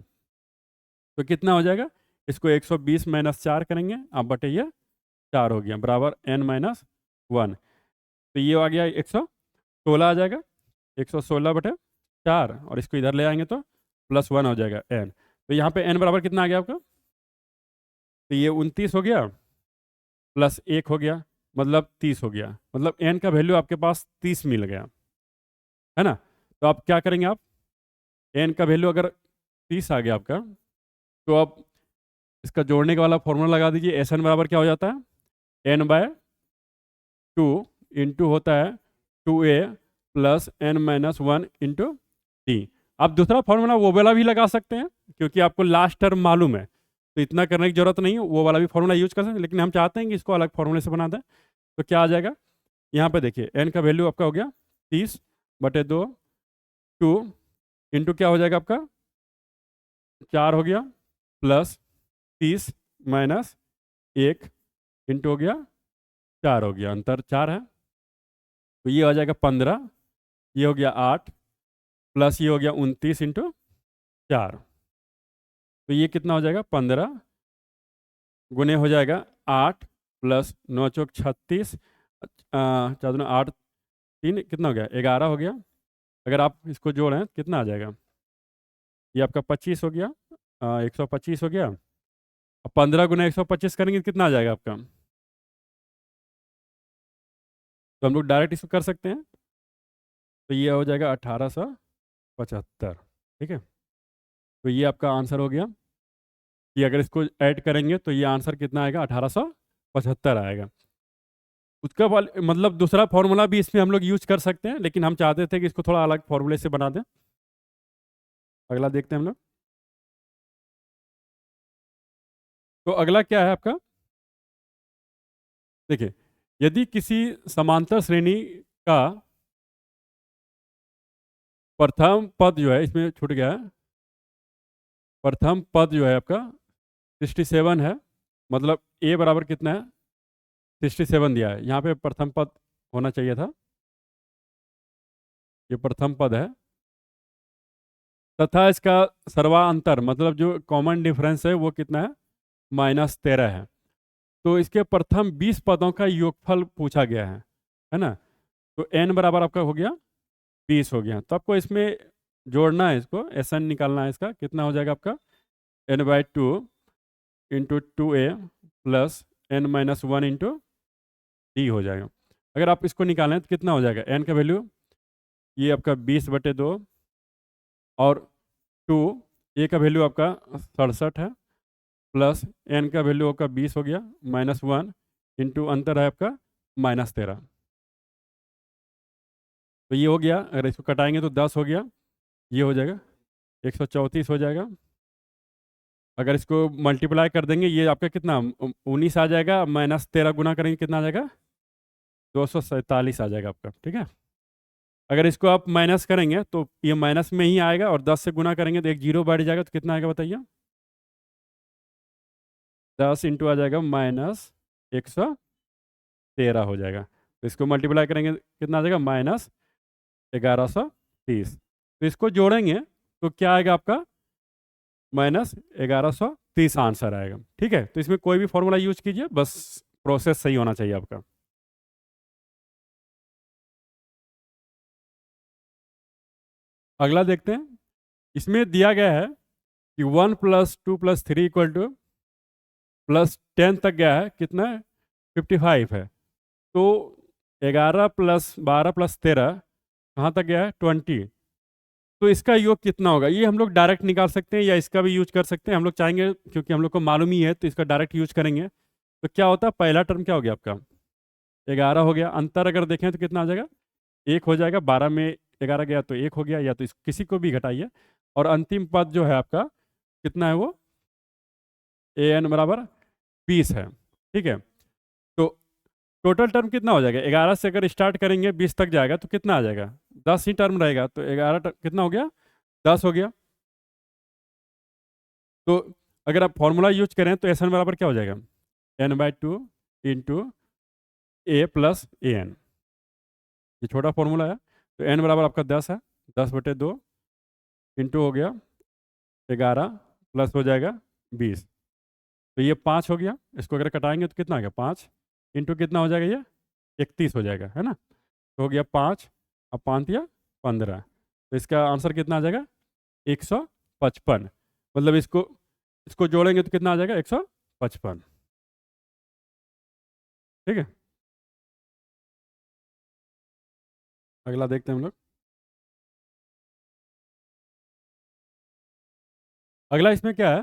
तो कितना हो जाएगा, इसको 120 माइनस 4 करेंगे, अब बटे ये 4 हो गया बराबर एन माइनस 1। तो ये आ गया 116 आ जाएगा, 116 बटे 4, और इसको इधर ले आएंगे तो प्लस 1 हो जाएगा एन। तो यहाँ पे एन बराबर कितना आ गया आपका, तो ये 29 हो गया प्लस 1 हो गया, मतलब 30 हो गया, मतलब एन का वैल्यू आपके पास 30 मिल गया, है ना। तो आप क्या करेंगे, आप एन का वैल्यू अगर 30 आ गया आपका, तो आप इसका जोड़ने का वाला फॉर्मूला लगा दीजिए। एस एन बराबर क्या हो जाता है, एन बाय 2 इंटू होता है 2a plus N minus 1 into d. आप दूसरा फॉर्मूला वो वाला भी लगा सकते हैं, क्योंकि आपको लास्ट टर्म मालूम है, तो इतना करने की जरूरत नहीं है, वो वाला भी फॉर्मूला यूज कर सकते हैं, लेकिन हम चाहते हैं कि इसको अलग फॉर्मूले से बना दें। तो क्या आ जाएगा, यहाँ पे देखिए एन का वैल्यू आपका हो गया 30 बटे 2, 2 इंटू क्या हो जाएगा आपका 4 हो गया प्लस 30 माइनस 1 इंटू हो गया 4 हो गया, अंतर 4 है। तो ये आ जाएगा 15, ये हो गया 8 प्लस ये हो गया 29 इंटू 4। तो ये कितना हो जाएगा, 15 गुने हो जाएगा 8 प्लस 9 चौक 36, 4 8 3 कितना हो गया, 11 हो गया। अगर आप इसको जोड़ें कितना आ जाएगा, ये आपका 25 हो गया, 125 हो गया। अब 15 गुना 125 करेंगे तो कितना आ जाएगा आपका, तो हम लोग डायरेक्ट इसको कर सकते हैं। तो ये हो जाएगा 1875, ठीक है। तो ये आपका आंसर हो गया कि अगर इसको ऐड करेंगे तो ये आंसर कितना आएगा, 1875 आएगा। उसका मतलब दूसरा फॉर्मूला भी इसमें हम लोग यूज कर सकते हैं, लेकिन हम चाहते थे कि इसको थोड़ा अलग फॉर्मूले से बना दें। अगला देखते हैं हम लोग। तो अगला क्या है आपका, देखिए यदि किसी समांतर श्रेणी का प्रथम पद जो है, इसमें छूट गया है, प्रथम पद जो है आपका 67 है, मतलब ए बराबर कितना है 67 दिया है, यहाँ पे प्रथम पद होना चाहिए था, ये प्रथम पद है, तथा इसका सर्वांतर मतलब जो कॉमन डिफरेंस है वो कितना है, -13 है। तो इसके प्रथम 20 पदों का योगफल पूछा गया है ना। तो n बराबर आपका हो गया 20 हो गया, तो आपको इसमें जोड़ना है, इसको एस एन निकालना है, इसका कितना हो जाएगा आपका n/2 into 2a plus n minus 1 into D हो जाएगा। अगर आप इसको निकालें तो कितना हो जाएगा, n का वैल्यू ये आपका 20/2 और 2 ए का वैल्यू आपका 67 है प्लस एन का वैल्यू आपका 20 हो गया -1 इंटू अंतर है आपका -13। तो ये हो गया, अगर इसको कटाएंगे तो 10 हो गया, ये हो जाएगा 134 हो जाएगा। अगर इसको मल्टीप्लाई कर देंगे ये आपका कितना 19 आ जाएगा, -13 गुना करेंगे कितना आ जाएगा 247 आ जाएगा आपका, ठीक है। अगर इसको आप माइनस करेंगे तो ये माइनस में ही आएगा, और 10 से गुना करेंगे तो एक जीरो बढ़ जाएगा, तो कितना आएगा बताइए, 10 इंटू आ जाएगा -113 हो जाएगा। तो इसको मल्टीप्लाई करेंगे कितना आ जाएगा -1130। तो इसको जोड़ेंगे तो क्या आएगा आपका -1130 आंसर आएगा, ठीक है। तो इसमें कोई भी फॉर्मूला यूज कीजिए, बस प्रोसेस सही होना चाहिए आपका। अगला देखते हैं, इसमें दिया गया है कि 1 + 2 + 3 = +10 तक गया है, कितना है 55 है। तो 11 + 12 + 13 कहाँ तक गया है 20। तो इसका योग कितना होगा, ये हम लोग डायरेक्ट निकाल सकते हैं या इसका भी यूज कर सकते हैं, हम लोग चाहेंगे क्योंकि हम लोग को मालूम ही है तो इसका डायरेक्ट यूज करेंगे। तो क्या होता है, पहला टर्म क्या हो गया आपका 11 हो गया। अंतर अगर देखें तो कितना आ जाएगा, 1 हो जाएगा। 12 में 11 गया तो 1 हो गया, या तो किसी को भी घटाइए। और अंतिम पद जो है आपका कितना है, वो ए एन बराबर 20 है। ठीक है, तो टोटल टर्म कितना हो जाएगा, 11 से अगर स्टार्ट करेंगे 20 तक जाएगा तो कितना आ जाएगा, 10 ही टर्म रहेगा। तो 11 कितना हो गया, 10 हो गया। तो अगर आप फॉर्मूला यूज करें तो एस एन बराबर क्या हो जाएगा, n/2 into A plus A N. ये छोटा फॉर्मूला है। तो n बराबर आपका 10 है, 10/2 इंटू हो गया 11 प्लस हो जाएगा 20। तो ये 5 हो गया। इसको अगर कटाएंगे तो कितना आ गया, 5 इंटू कितना हो जाएगा, ये 31 हो जाएगा, है ना। तो हो गया 5, अब 5 या 15। तो इसका आंसर कितना आ जाएगा, 155। मतलब इसको इसको जोड़ेंगे तो कितना आ जाएगा, 155। ठीक है, अगला देखते हैं हम लोग। अगला इसमें क्या है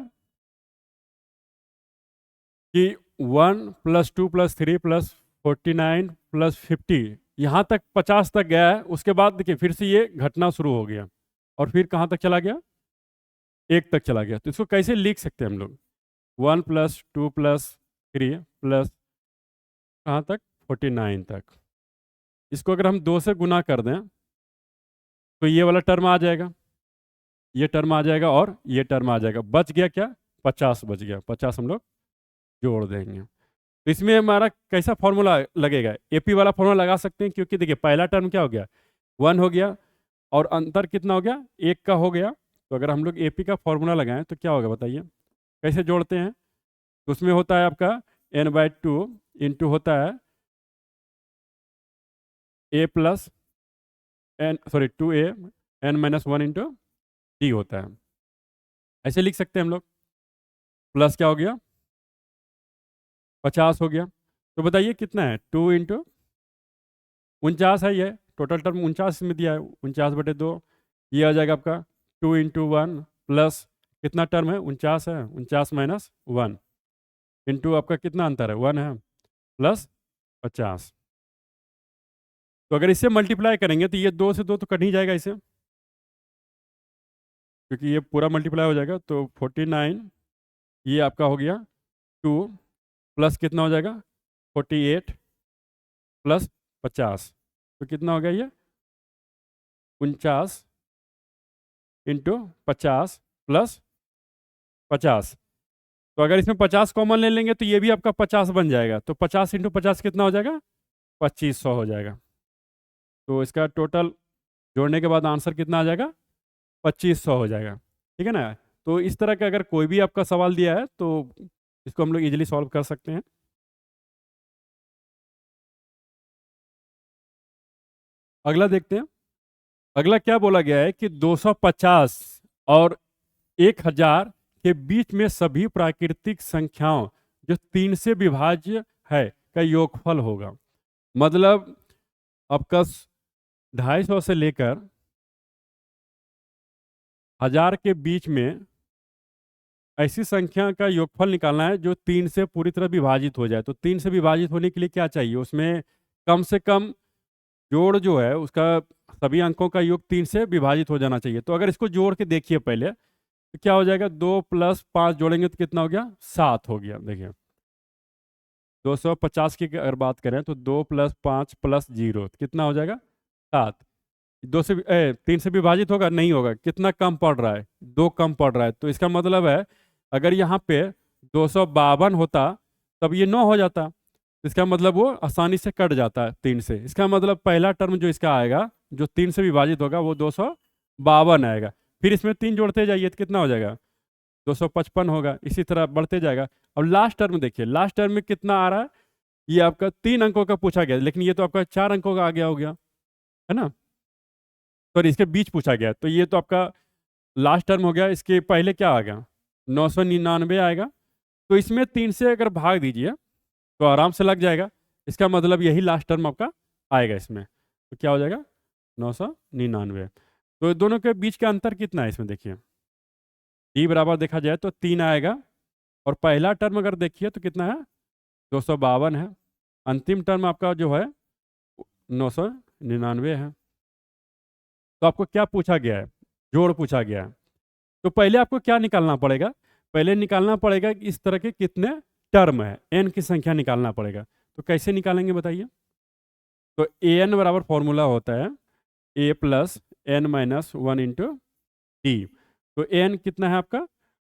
कि 1 + 2 + 3 + 49 + 50, यहाँ तक 50 तक गया है। उसके बाद देखिए फिर से ये घटना शुरू हो गया, और फिर कहाँ तक चला गया, 1 तक चला गया। तो इसको कैसे लिख सकते हैं हम लोग, 1 + 2 + 3 प्लस कहाँ तक, 49 तक। इसको अगर हम 2 से गुना कर दें तो ये वाला टर्म आ जाएगा, ये टर्म आ जाएगा, और ये टर्म आ जाएगा। बच गया क्या, 50 बच गया। 50 हम लोग जोड़ देंगे। तो इसमें हमारा कैसा फॉर्मूला लगेगा, एपी वाला फॉर्मूला लगा सकते हैं, क्योंकि देखिए पहला टर्म क्या हो गया, 1 हो गया, और अंतर कितना हो गया, 1 का हो गया। तो अगर हम लोग एपी का फॉर्मूला लगाएं तो क्या होगा बताइए, कैसे जोड़ते हैं। तो उसमें होता है आपका n/2 इंटू होता है a plus n, sorry 2a n-1 into d होता है। ऐसे लिख सकते हैं हम लोग। प्लस क्या हो गया, 50 हो गया। तो बताइए कितना है, 2 इंटू 49 है, ये टोटल टर्म 49 में दिया है, 49/2। ये आ जाएगा आपका 2 इंटू 1 प्लस कितना टर्म है, 49 है, 49 - 1 इंटू आपका कितना अंतर है, 1 है, प्लस 50। तो अगर इससे मल्टीप्लाई करेंगे तो ये 2 से 2 तो कट ही जाएगा इसे, क्योंकि ये पूरा मल्टीप्लाई हो जाएगा। तो 49 ये आपका हो गया 2 प्लस कितना हो जाएगा, 48 प्लस 50। तो कितना हो गया ये, 49 इंटू 50 प्लस 50। तो अगर इसमें 50 कॉमन ले लेंगे तो ये भी आपका 50 बन जाएगा। तो 50 इंटू 50 कितना हो जाएगा, 2500 हो जाएगा। तो इसका टोटल जोड़ने के बाद आंसर कितना आ जाएगा, 2500 हो जाएगा। ठीक है ना। तो इस तरह का अगर कोई भी आपका सवाल दिया है तो इसको हम लोग इजीली सॉल्व कर सकते हैं। अगला देखते हैं। अगला क्या बोला गया है कि 250 और 1000 के बीच में सभी प्राकृतिक संख्याओं जो 3 से विभाज्य है का योगफल होगा। मतलब आपका 250 से लेकर 1000 के बीच में ऐसी संख्या का योगफल निकालना है जो 3 से पूरी तरह विभाजित हो जाए। तो 3 से विभाजित होने के लिए क्या चाहिए, उसमें कम से कम जोड़ जो है उसका सभी अंकों का योग 3 से विभाजित हो जाना चाहिए। तो अगर इसको जोड़ के देखिए पहले तो क्या हो जाएगा, 2 + 5 जोड़ेंगे तो कितना हो गया, 7 हो गया। देखिए 250 की अगर बात करें तो 2 + 5 + 0 कितना हो जाएगा, 7। 3 से विभाजित होगा, नहीं होगा। कितना कम पड़ रहा है, 2 कम पड़ रहा है। तो इसका मतलब है अगर यहाँ पे 252 होता तब ये 9 हो जाता। तो इसका मतलब वो आसानी से कट जाता है 3 से। इसका मतलब पहला टर्म जो इसका आएगा जो 3 से विभाजित होगा वो 252 आएगा। फिर इसमें 3 जोड़ते जाइए तो कितना हो जाएगा, 255 होगा। इसी तरह बढ़ते जाएगा। अब लास्ट टर्म देखिए, लास्ट टर्म में कितना आ रहा है, ये आपका 3 अंकों का पूछा गया, लेकिन ये तो आपका 4 अंकों का आ गया हो गया, है ना। सॉरी, इसके बीच पूछा गया, तो ये तो आपका लास्ट टर्म हो गया। इसके पहले क्या आ गया, 999 आएगा। तो इसमें 3 से अगर भाग दीजिए तो आराम से लग जाएगा। इसका मतलब यही लास्ट टर्म आपका आएगा इसमें। तो क्या हो जाएगा, 999। तो दोनों के बीच का अंतर कितना है इसमें देखिए, डी बराबर देखा जाए तो 3 आएगा, और पहला टर्म अगर देखिए तो कितना है, 252 है। अंतिम टर्म आपका जो है 999 है। तो आपको क्या पूछा गया है? जोड़ पूछा गया है। तो पहले आपको क्या निकालना पड़ेगा? पहले निकालना पड़ेगा कि इस तरह के कितने टर्म है, एन की संख्या निकालना पड़ेगा। तो कैसे निकालेंगे बताइए? तो ए एन बराबर फॉर्मूला होता है A plus N minus one into T. तो ए एन कितना है आपका?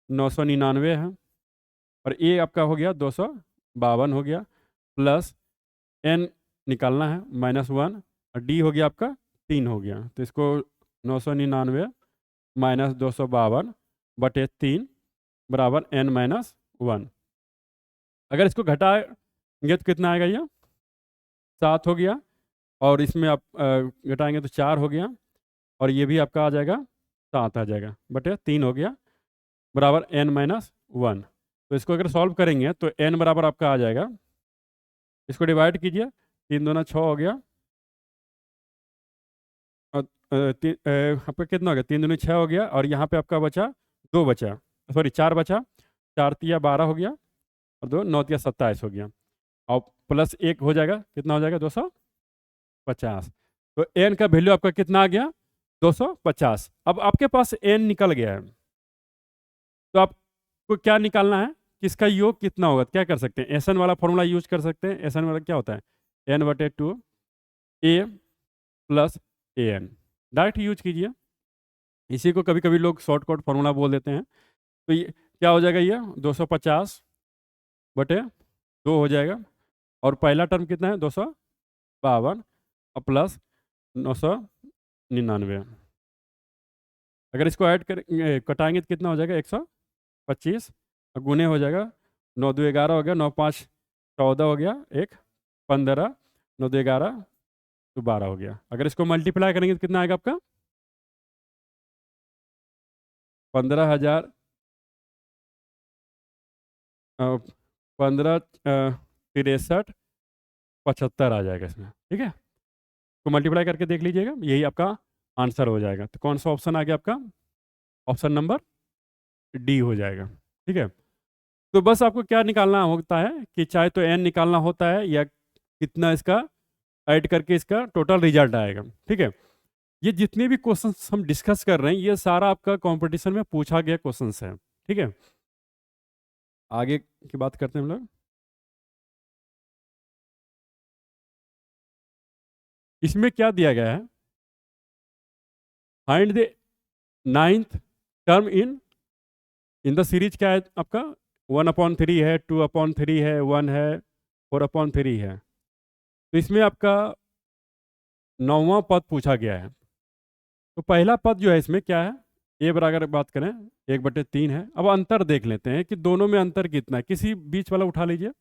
999 है, और ए आपका हो गया 252 हो गया, प्लस एन निकालना है -1, और डी हो गया आपका 3 हो गया। तो इसको 999 माइनस 252 बटे 3 बराबर n-1। अगर इसको घटाएंगे तो कितना आएगा? ये 7 हो गया, और इसमें आप घटाएंगे तो 4 हो गया, और ये भी आपका आ जाएगा 7 आ जाएगा बटे 3 हो गया बराबर n-1। तो इसको अगर सॉल्व करेंगे तो n बराबर आपका आ जाएगा, इसको डिवाइड कीजिए, 3 दूना 6 हो गया, और आपका कितना हो गया? 3 दूनी 6 हो गया, और यहाँ पे आपका बचा 2 बचा, सॉरी 4 बचा, 4 तिया 12 हो गया, और 2 9 तिया 27 हो गया, और प्लस 1 हो जाएगा, कितना हो जाएगा? 250। तो एन का वैल्यू आपका कितना आ गया? 250। अब आपके पास एन निकल गया है, तो आपको क्या निकालना है? किसका योग कितना होगा? क्या कर सकते हैं? एस एन वाला फॉर्मूला यूज कर सकते हैं। एस एन वाला क्या होता है? n/2 A plus A N, direct use कीजिए। इसी को कभी कभी लोग शॉर्टकट फार्मूला बोल देते हैं। तो ये क्या हो जाएगा? ये 250 बटे 2 हो जाएगा, और पहला टर्म कितना है? 252 और प्लस 999। अगर इसको ऐड कर कटाएंगे तो कितना हो जाएगा? 125, और गुने हो जाएगा, 9 2 11 हो गया, 9 5 14 हो गया, 1 15, 9 2 11 तो 12 हो गया। अगर इसको मल्टीप्लाई करेंगे तो कितना आएगा आपका? 15,000 15 63 75 आ जाएगा इसमें, ठीक है? तो मल्टीप्लाई करके देख लीजिएगा, यही आपका आंसर हो जाएगा। तो कौन सा ऑप्शन आ गया आपका? ऑप्शन नंबर डी हो जाएगा, ठीक है? तो बस आपको क्या निकालना होता है कि चाहे तो एन निकालना होता है, या कितना इसका ऐड करके इसका टोटल रिजल्ट आएगा, ठीक है? ये जितने भी क्वेश्चंस हम डिस्कस कर रहे हैं, ये सारा आपका कंपटीशन में पूछा गया क्वेश्चंस है, ठीक है? आगे की बात करते हैं हम लोग। इसमें क्या दिया गया है? Find the ninth term in in the series. क्या है आपका? 1/3 है, 2/3 है, 1 है, 4/3 है। तो इसमें आपका 9वां पद पूछा गया है। तो पहला पद जो है इसमें क्या है? ए बराबर बात करें 1/3 है। अब अंतर देख लेते हैं कि दोनों में अंतर कितना है। किसी बीच वाला उठा लीजिए,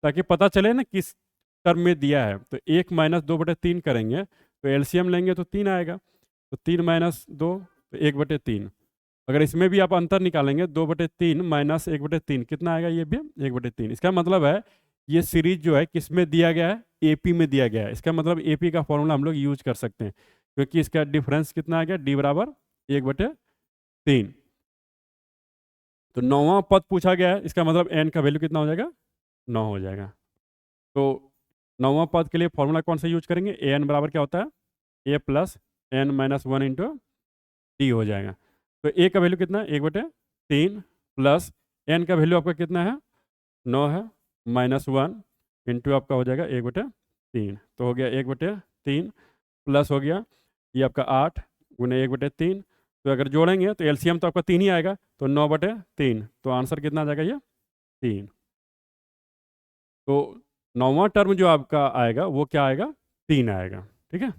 ताकि पता चले ना किस टर्म में दिया है। तो 1 माइनस 2/3 करेंगे, तो एलसीएम लेंगे तो 3 आएगा। तो 3 माइनस 2 तो 1/3। अगर इसमें भी आप अंतर निकालेंगे, 2/3 माइनस 1/3 कितना आएगा? ये भी 1/3। इसका मतलब है ये सीरीज जो है किस में दिया गया है? एपी में दिया गया है। इसका मतलब एपी का फॉर्मूला हम लोग यूज कर सकते हैं, क्योंकि इसका डिफरेंस कितना आ गया? डी बराबर 1/3। तो 9वां पद पूछा गया है, इसका मतलब एन का वैल्यू कितना हो जाएगा? 9 हो जाएगा। तो 9वां पद के लिए फॉर्मूला कौन सा यूज करेंगे? ए एन बराबर क्या होता है? A plus n-1 into D हो जाएगा। तो ए का वैल्यू कितना है? 1/3 प्लस एन का वैल्यू आपका कितना है? 9 है, -1 इंटू आपका हो जाएगा 1/3। तो हो गया 1/3 प्लस हो गया ये आपका 8 गुने 1/3। तो अगर जोड़ेंगे तो एलसीएम तो आपका 3 ही आएगा, तो 9/3। तो आंसर कितना आ जाएगा? ये 3। तो 9वां टर्म जो आपका आएगा वो क्या आएगा? 3 आएगा, ठीक है?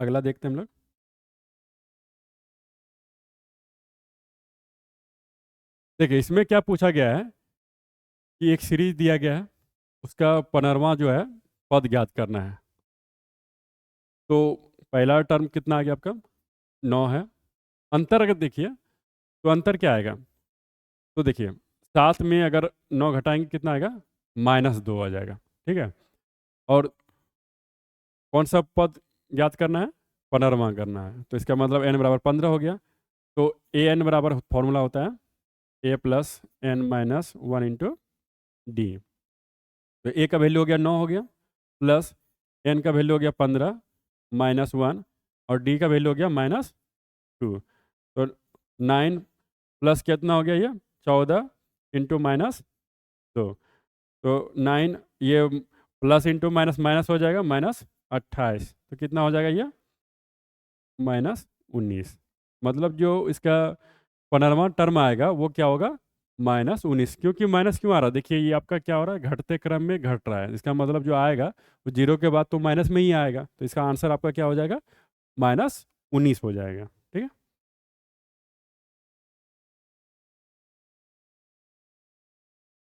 अगला देखते हैं हम लोग। देखिए इसमें क्या पूछा गया है कि एक सीरीज दिया गया है, उसका 15वां जो है पद ज्ञात करना है। तो पहला टर्म कितना आ गया आपका? 9 है। अंतर अगर देखिए तो अंतर क्या आएगा? तो देखिए 7 में अगर 9 घटाएंगे कितना आएगा? -2 आ जाएगा, ठीक है? और कौन सा पद ज्ञात करना है? 15वां करना है। तो इसका मतलब n बराबर 15 हो गया। तो ए एन बराबर फॉर्मूला होता है A plus n-1 into D. तो ए का वैल्यू हो गया 9 हो गया, प्लस एन का वैल्यू हो गया 15 -1 और डी का वैल्यू हो गया -2। तो 9 प्लस कितना हो गया ये 14 इंटू -2। तो 9 ये प्लस इंटू माइनस माइनस हो जाएगा -28। तो कितना हो जाएगा ये -19। मतलब जो इसका 15वां टर्म आएगा वो क्या होगा -19। क्योंकि माइनस क्यों आ रहा है, देखिए ये आपका क्या हो रहा है, घटते क्रम में घट रहा है। इसका मतलब जो आएगा वो जीरो के बाद तो माइनस में ही आएगा। तो इसका आंसर आपका क्या हो जाएगा -19 हो जाएगा। ठीक है।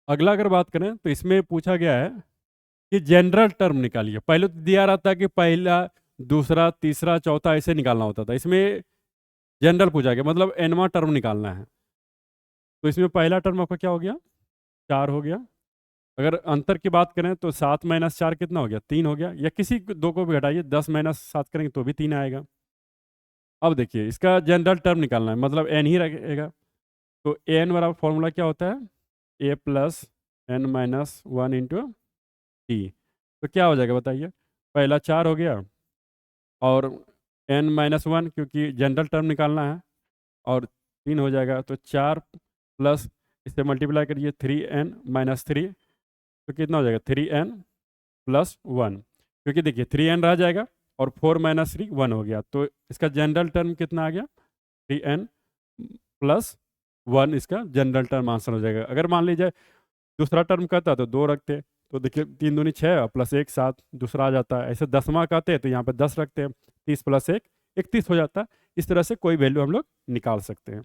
अगला अगर बात करें तो इसमें पूछा गया है कि जनरल टर्म निकालिए। पहले तो दिया रहता है कि पहला दूसरा तीसरा चौथा ऐसे निकालना होता था। इसमें जनरल पूछा गया, मतलब एनवा टर्म निकालना है। तो इसमें पहला टर्म आपका क्या हो गया 4 हो गया। अगर अंतर की बात करें तो 7 - 4 कितना हो गया 3 हो गया, या किसी दो को भी घटाइए 10 - 7 करेंगे तो भी 3 आएगा। अब देखिए इसका जनरल टर्म निकालना है, मतलब एन ही रहेगा। तो एन बराबर फॉर्मूला क्या होता है A plus N minus one into T. तो क्या हो जाएगा बताइए, पहला 4 हो गया और n-1 क्योंकि जनरल टर्म निकालना है और 3 हो जाएगा। तो 4 प्लस इससे मल्टीप्लाई करिए 3n-3। तो कितना हो जाएगा 3n प्लस 1, क्योंकि देखिए 3n रह जाएगा और 4 - 3 1 हो गया। तो इसका जनरल टर्म कितना आ गया 3n प्लस 1। इसका जनरल टर्म आंसर हो जाएगा। अगर मान लीजिए दूसरा टर्म कहता तो 2 रखते, तो देखिए 3 दूनी 6 प्लस 1 7 दूसरा आ जाता है। ऐसे 10वां कहते हैं तो यहाँ पे 10 रखते हैं, 30 प्लस 1 31 हो जाता है। इस तरह से कोई वैल्यू हम लोग निकाल सकते हैं।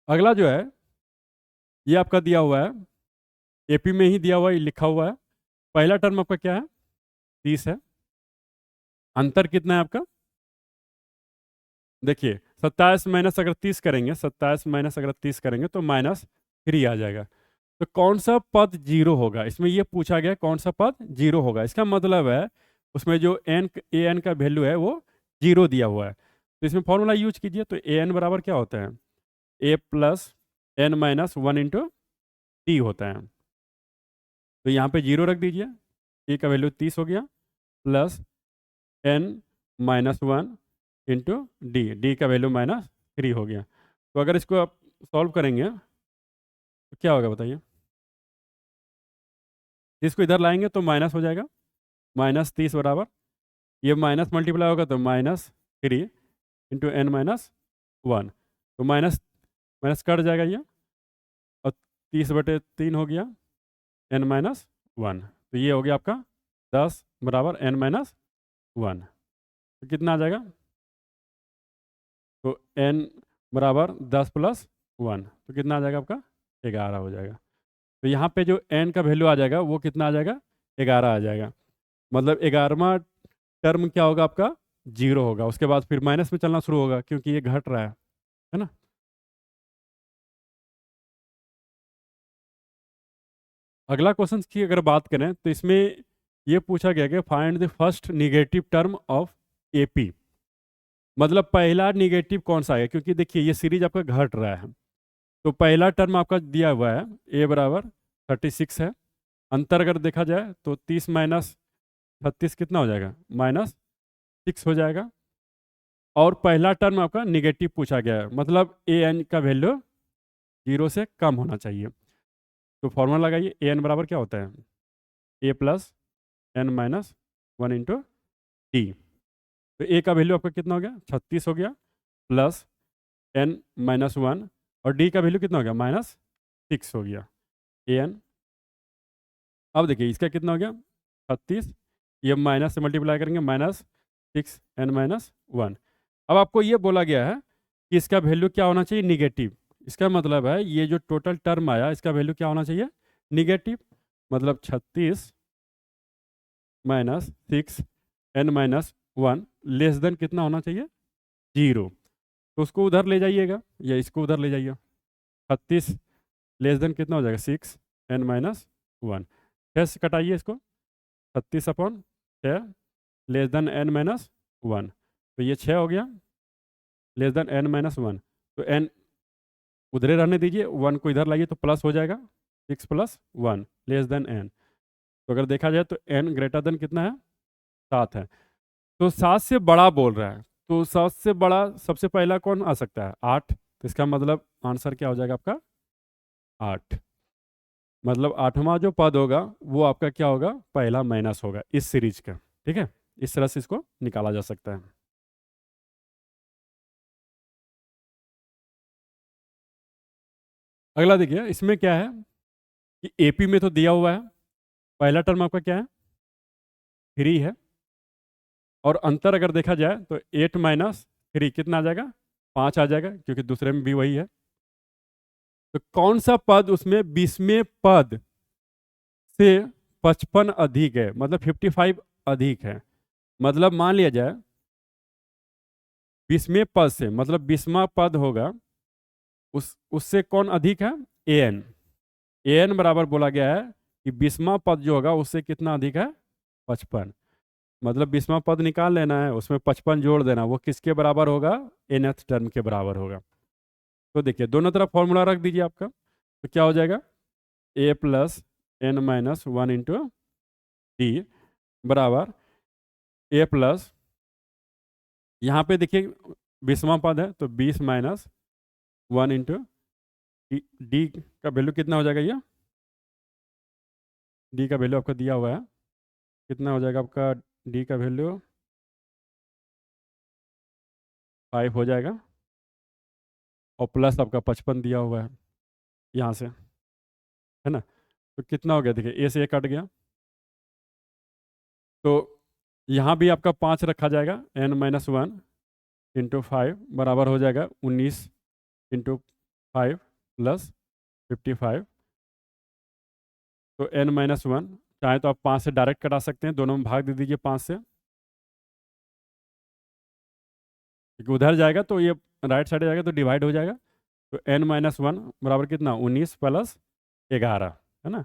अगला जो है ये आपका दिया हुआ है, एपी में ही दिया हुआ है, लिखा हुआ है। पहला टर्म आपका क्या है 30 है। अंतर कितना है आपका, देखिए 27 माइनस अगर 30 करेंगे, 27 माइनस अगर 30 करेंगे तो -3 आ जाएगा। तो कौन सा पद जीरो होगा, इसमें ये पूछा गया कौन सा पद जीरो होगा। इसका मतलब है उसमें जो एन का वैल्यू है वो जीरो दिया हुआ है। तो इसमें फॉर्मूला यूज कीजिए। तो ए एन बराबर क्या होता है A plus N minus one into T होता है। तो यहाँ पे जीरो रख दीजिए, ए का वैल्यू 30 हो गया plus N minus one into d, d का वैल्यू -3 हो गया। तो अगर इसको आप सॉल्व करेंगे तो क्या होगा बताइए, इसको इधर लाएंगे तो माइनस हो जाएगा, -30 बराबर ये माइनस मल्टीप्लाई होगा तो -3 इंटू एन माइनस वन। तो माइनस माइनस कट जाएगा ये और 30/3 हो गया n-1। तो ये हो गया आपका 10 बराबर n-1। तो कितना आ जाएगा, तो n बराबर 10 प्लस 1 तो कितना आ जाएगा आपका 11 हो जाएगा। तो यहाँ पे जो n का वैल्यू आ जाएगा वो कितना आ जाएगा 11 आ जाएगा। मतलब 11वां टर्म क्या होगा आपका जीरो होगा, उसके बाद फिर माइनस में चलना शुरू होगा क्योंकि ये घट रहा है ना। अगला क्वेश्चन की अगर बात करें तो इसमें ये पूछा गया कि find the first negative term of AP. मतलब पहला निगेटिव कौन सा है, क्योंकि देखिए ये सीरीज आपका घट रहा है। तो पहला टर्म आपका दिया हुआ है ए बराबर 36 है। अंतर अगर देखा जाए तो 30 माइनस 36 कितना हो जाएगा -6 हो जाएगा। और पहला टर्म आपका निगेटिव पूछा गया है, मतलब ए एन का वैल्यू जीरो से कम होना चाहिए। तो फॉर्मूला लगाइए ए एन बराबर क्या होता है A plus N minus one into T. तो ए का वैल्यू आपका कितना हो गया 36 हो गया प्लस n-1 और डी का वैल्यू कितना हो गया -6 हो गया ए एन। अब देखिए इसका कितना हो गया 36, ये माइनस से मल्टीप्लाई करेंगे -6 n-1। अब आपको ये बोला गया है कि इसका वैल्यू क्या होना चाहिए निगेटिव। इसका मतलब है ये जो टोटल टर्म आया इसका वैल्यू क्या होना चाहिए निगेटिव। मतलब 36 -6 n-1 लेस देन कितना होना चाहिए जीरो। तो उसको उधर ले जाइएगा या इसको उधर ले जाइए। 36 लेस देन कितना हो जाएगा 6 n-1। 6 से कटाइए इसको, 36/6 लेस देन n-1। तो ये 6 हो गया लेस देन n-1। तो n उधरे रहने दीजिए, 1 को इधर लाइए तो प्लस हो जाएगा 6 + 1 लेस देन n। तो अगर देखा जाए तो n ग्रेटर देन कितना है, 7 है। तो 7 से बड़ा बोल रहा है, तो 7 से बड़ा सबसे पहला कौन आ सकता है, 8। तो इसका मतलब आंसर क्या हो जाएगा आपका, 8। मतलब 8वां जो पद होगा वो आपका क्या होगा, पहला माइनस होगा इस सीरीज का। ठीक है, इस तरह से इसको निकाला जा सकता है। अगला देखिए, इसमें क्या है कि एपी में तो दिया हुआ है, पहला टर्म आपका क्या है, 3 है। और अंतर अगर देखा जाए तो 8 - 3 कितना आ जाएगा, 5 आ जाएगा, क्योंकि दूसरे में भी वही है। तो कौन सा पद उसमें 20वें पद से 55 अधिक है, मतलब 55 अधिक है। मतलब मान लिया जाए 20वें पद से, मतलब 20वां पद होगा, उससे कौन अधिक है, an। an बराबर बोला गया है कि 20वां पद जो होगा उससे कितना अधिक है, 55। मतलब 20वां पद निकाल लेना है, उसमें 55 जोड़ देना, वो किसके बराबर होगा, nth टर्म के बराबर होगा। तो देखिए दोनों तरफ फॉर्मूला रख दीजिए आपका, तो क्या हो जाएगा, a + n - 1 इंटू डी बराबर a प्लस, यहाँ पे देखिए 20वां पद है तो 20 - 1 इंटू डी का वैल्यू कितना हो जाएगा, ये डी का वैल्यू आपको दिया हुआ है, कितना हो जाएगा आपका, डी का वैल्यू 5 हो जाएगा, और प्लस आपका 55 दिया हुआ है यहाँ से, है ना। तो कितना हो गया, देखिए ए से ए कट गया, तो यहाँ भी आपका 5 रखा जाएगा, n - 1 इंटू 5 बराबर हो जाएगा 19 इंटू 5 प्लस 55। तो n - 1 चाहे तो आप 5 से डायरेक्ट कटा सकते हैं, दोनों में भाग दे दीजिए 5 से, क्योंकि उधर जाएगा तो ये राइट साइड जाएगा तो डिवाइड हो जाएगा। तो n - 1 बराबर कितना, 19 प्लस 11, है ना।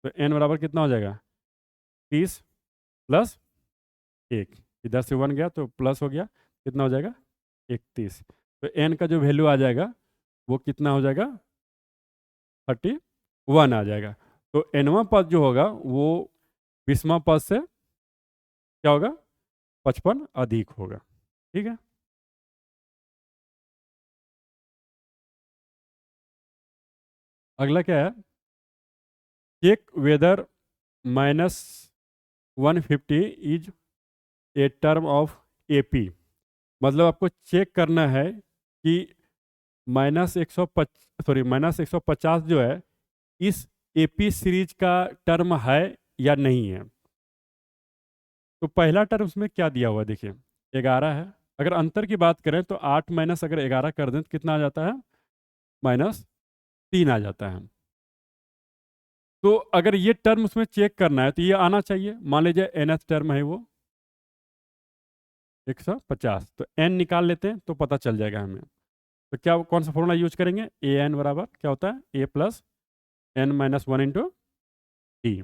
तो n बराबर कितना हो जाएगा, 30 प्लस 1, इधर से 1 गया तो प्लस हो गया, कितना हो जाएगा, 31। तो n का जो वैल्यू आ जाएगा वो कितना हो जाएगा, 31 आ जाएगा। तो nवां पद जो होगा वो 20वां पद से क्या होगा, 55 अधिक होगा। ठीक है, अगला क्या है, check whether -150 is a term of AP. मतलब आपको चेक करना है कि -150 जो है इस एपी सीरीज का टर्म है या नहीं है। तो पहला टर्म उसमें क्या दिया हुआ है, देखिए 11 है। अगर अंतर की बात करें तो 8 माइनस अगर 11 कर दें तो कितना आ जाता है, -3 आ जाता है। तो अगर ये टर्म उसमें चेक करना है तो ये आना चाहिए, मान लीजिए nth टर्म है वो 150, तो n निकाल लेते हैं तो पता चल जाएगा हमें। तो क्या, कौन सा फॉर्मूला यूज करेंगे, ए एन बराबर क्या होता है, a + n - 1 इंटू डी।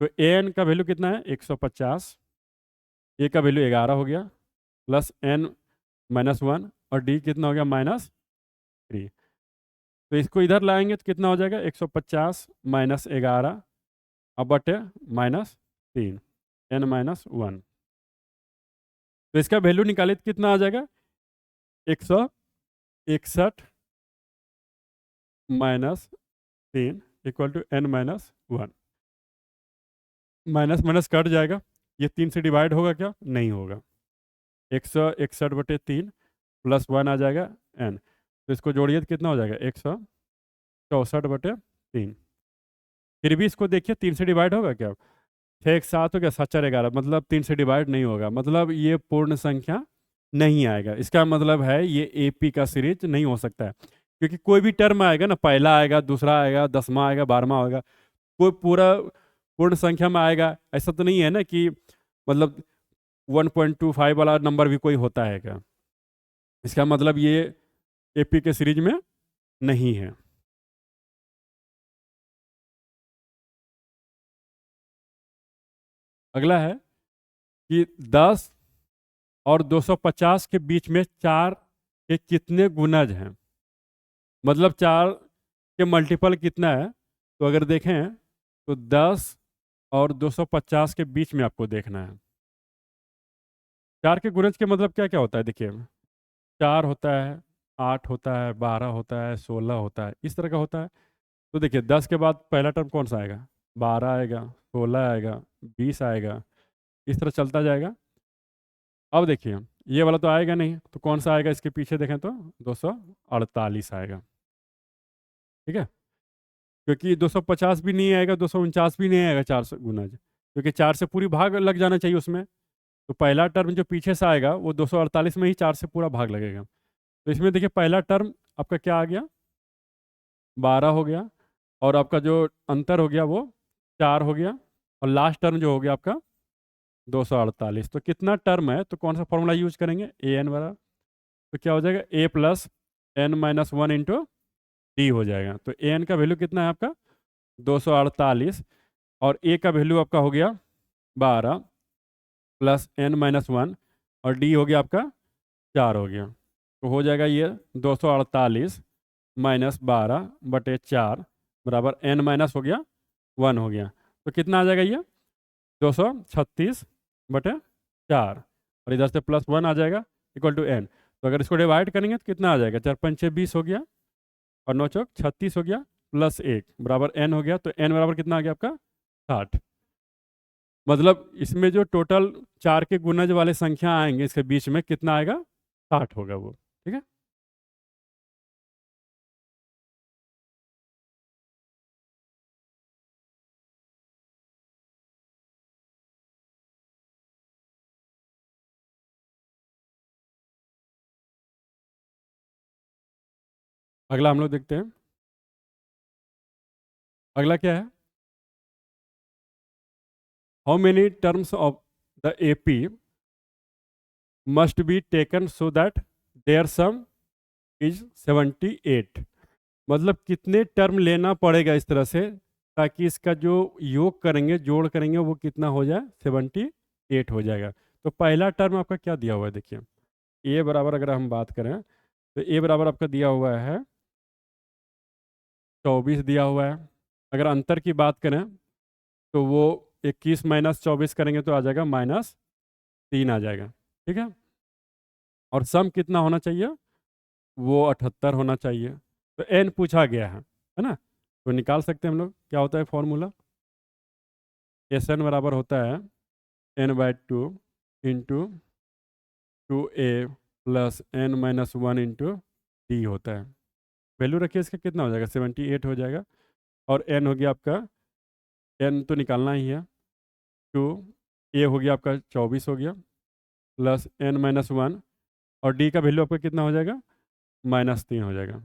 तो ए एन का वैल्यू कितना है, 150, ए का वैल्यू 11 हो गया, प्लस n - 1, और डी कितना हो गया, -3। तो इसको इधर लाएंगे तो कितना हो जाएगा, 150 - 11 अब बटे -3, n - 1। तो इसका वैल्यू निकाले तो कितना आ जाएगा, 161 -3 equal to n - 1। Minus minus cut जाएगा, ये 3 से डिवाइड होगा क्या, नहीं होगा। 161/3 प्लस 1 आ जाएगा n, तो इसको जोड़िए तो कितना हो जाएगा, 164/3। फिर भी इसको देखिए 3 से डिवाइड होगा क्या, 6 एक 7 हो गया, 7 4 11, मतलब 3 से डिवाइड नहीं होगा, मतलब ये पूर्ण संख्या नहीं आएगा। इसका मतलब है ये एपी का सीरीज नहीं हो सकता है, क्योंकि कोई भी टर्म आएगा ना, पहला आएगा, दूसरा आएगा, 10वां आएगा, 12वां आएगा, कोई पूरा पूर्ण संख्या में आएगा, ऐसा तो नहीं है ना कि मतलब 1.25 वाला नंबर भी कोई होता है क्या। इसका मतलब ये एपी के सीरीज में नहीं है। अगला है कि 10 और 250 के बीच में 4 के कितने गुणज हैं, मतलब 4 के मल्टीपल कितना है, तो अगर देखें तो 10 और 250 के बीच में आपको देखना है। 4 के गुणज के मतलब क्या क्या होता है देखिए, 4 होता है, 8 होता है, 12 होता है, 16 होता है, इस तरह का होता है। तो देखिए 10 के बाद पहला टर्म कौन सा आएगा, 12 आएगा, 16 आएगा, 20 आएगा, इस तरह चलता जाएगा। अब देखिए ये वाला तो आएगा नहीं, तो कौन सा आएगा इसके पीछे देखें तो 248 आएगा। ठीक है, क्योंकि 250 भी नहीं आएगा, 249 भी नहीं आएगा 4 से गुना, क्योंकि 4 से पूरी भाग लग जाना चाहिए उसमें। तो पहला टर्म जो पीछे से आएगा वो 248 में ही 4 से पूरा भाग लगेगा। तो इसमें देखिए पहला टर्म आपका क्या आ गया, 12 हो गया, और आपका जो अंतर हो गया वो 4 हो गया, और लास्ट टर्म जो हो गया आपका 248। तो कितना टर्म है, तो कौन सा फॉर्मूला यूज करेंगे, ए एन वाला। तो क्या हो जाएगा, A plus N minus one into D हो जाएगा। तो ए एन का वैल्यू कितना है आपका 248, और ए का वैल्यू आपका हो गया 12 प्लस एन माइनस वन, और डी हो गया आपका 4 हो गया। तो हो जाएगा ये 248 माइनस 12/4 बराबर एन माइनस हो गया 1 हो गया। तो कितना आ जाएगा ये 236/4, और इधर से प्लस 1 आ जाएगा इक्वल टू एन। तो अगर इसको डिवाइड करेंगे तो कितना आ जाएगा, 4 पंचे 20 हो गया, और 9 चौक 36 हो गया, प्लस 1 बराबर एन हो गया। तो एन बराबर कितना आ गया आपका 60। मतलब इसमें जो टोटल 4 के गुणज वाले संख्या आएंगे इसके बीच में कितना आएगा, 60 होगा वो। ठीक है, अगला हम लोग देखते हैं। अगला क्या है, how many terms of the AP must be taken so that their sum is 78। मतलब कितने टर्म लेना पड़ेगा इस तरह से ताकि इसका जो योग करेंगे, जोड़ करेंगे, वो कितना हो जाए, 78 हो जाएगा। तो पहला टर्म आपका क्या दिया हुआ है देखिए, ए बराबर अगर हम बात करें तो ए बराबर आपका दिया हुआ है 24 दिया हुआ है। अगर अंतर की बात करें तो वो 21 माइनस 24 करेंगे तो आ जाएगा -3 आ जाएगा। ठीक है, और सम कितना होना चाहिए, वो 78 होना चाहिए। तो एन पूछा गया है ना, तो निकाल सकते हैं हम लोग, क्या होता है फॉर्मूला, एस एन बराबर होता है n/2 into 2a plus n minus one into d होता है। वैल्यू रखिए इसका, कितना हो जाएगा 78 हो जाएगा, और n हो गया आपका, n तो निकालना ही है, 2 a हो गया आपका 24 हो गया, प्लस n माइनस वन, और d का वैल्यू आपका कितना हो जाएगा, -3 हो जाएगा।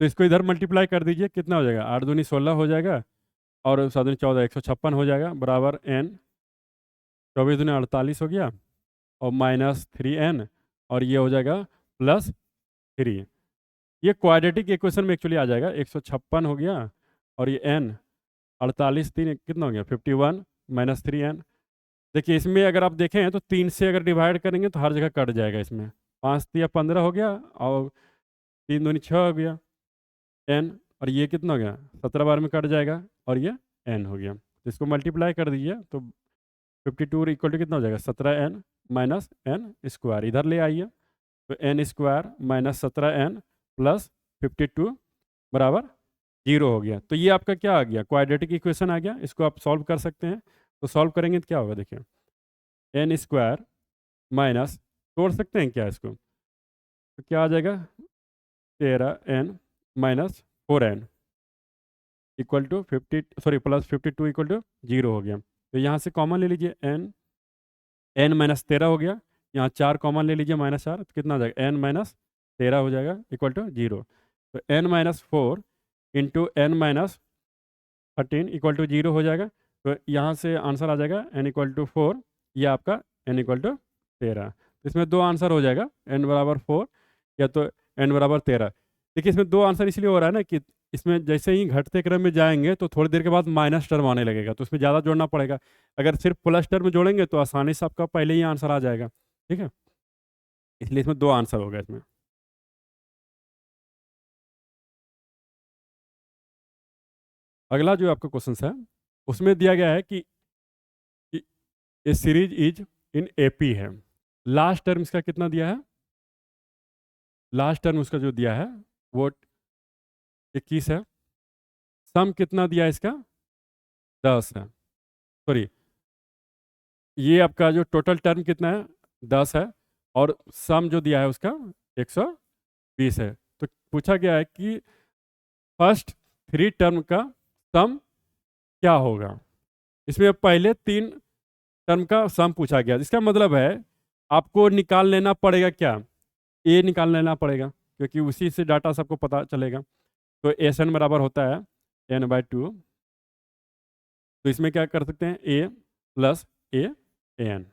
तो इसको इधर मल्टीप्लाई कर दीजिए, कितना हो जाएगा, 8 दूनी 16 हो जाएगा, और 7 दूनी 14, 156 हो जाएगा, बराबर n, 24 दूनी 48 हो गया, और -3n, और ये हो जाएगा +3। ये क्वाड्रेटिक इक्वेशन में एक्चुअली आ जाएगा, 156 हो गया, और ये n 48, 3 कितना हो गया 51 -3n। देखिए इसमें अगर आप देखें तो 3 से अगर डिवाइड करेंगे तो हर जगह कट जाएगा, इसमें 5 या 15 हो गया, और 3 दूनी 6 हो गया n, और ये कितना हो गया 17 बार में कट जाएगा, और ये n हो गया। तो इसको मल्टीप्लाई कर दीजिए तो 52 इक्वल टू कितना हो जाएगा, 17n माइनस एन स्क्वायर, इधर ले आइए, तो n square minus 17n plus 52 बराबर 0 हो गया। तो ये आपका क्या आ गया, क्वाड्रेटिक इक्वेशन आ गया। इसको आप सॉल्व कर सकते हैं। तो सॉल्व करेंगे तो क्या होगा देखिए, n स्क्वायर माइनस, तोड़ सकते हैं क्या इसको, तो क्या आ जाएगा 13n minus 4n equal to 50, sorry plus 52 equal to 0 हो गया। तो यहाँ से कॉमन ले लीजिए, n माइनस 13 हो गया, यहाँ 4 कॉमन ले लीजिए -4, तो कितना आ जाएगा n माइनस 13 हो जाएगा इक्वल टू 0। तो n minus 4 into n minus 13 equal to 0 हो जाएगा। तो यहाँ से आंसर आ जाएगा n इक्वल टू 4, या आपका n इक्वल टू 13। तो इसमें दो आंसर हो जाएगा, n बराबर 4 या तो n बराबर 13। देखिए इसमें दो आंसर इसलिए हो रहा है ना कि इसमें जैसे ही घटते क्रम में जाएंगे तो थोड़ी देर के बाद माइनस टर्म आने लगेगा, तो उसमें ज़्यादा जोड़ना पड़ेगा। अगर सिर्फ प्लस टर्म जोड़ेंगे तो आसानी से आपका पहले ही आंसर आ जाएगा। ठीक है, इसलिए इसमें दो आंसर होगा इसमें। अगला जो आपका क्वेश्चन है उसमें दिया गया है कि ए सीरीज इज इन एपी है। लास्ट टर्म इसका कितना दिया है? लास्ट टर्म उसका जो दिया है वो 21 है। सम कितना दिया है इसका? 10 है। सॉरी, ये आपका जो टोटल टर्म कितना है? 10 है। और सम जो दिया है उसका 120 है। तो पूछा गया है कि फर्स्ट 3 टर्म का सम क्या होगा। इसमें पहले 3 टर्म का सम पूछा गया, जिसका मतलब है आपको निकाल लेना पड़ेगा क्या? ए निकाल लेना पड़ेगा, क्योंकि उसी से डाटा सबको पता चलेगा। तो एस एन बराबर होता है n/2। तो इसमें क्या कर सकते हैं? ए प्लस ए एन।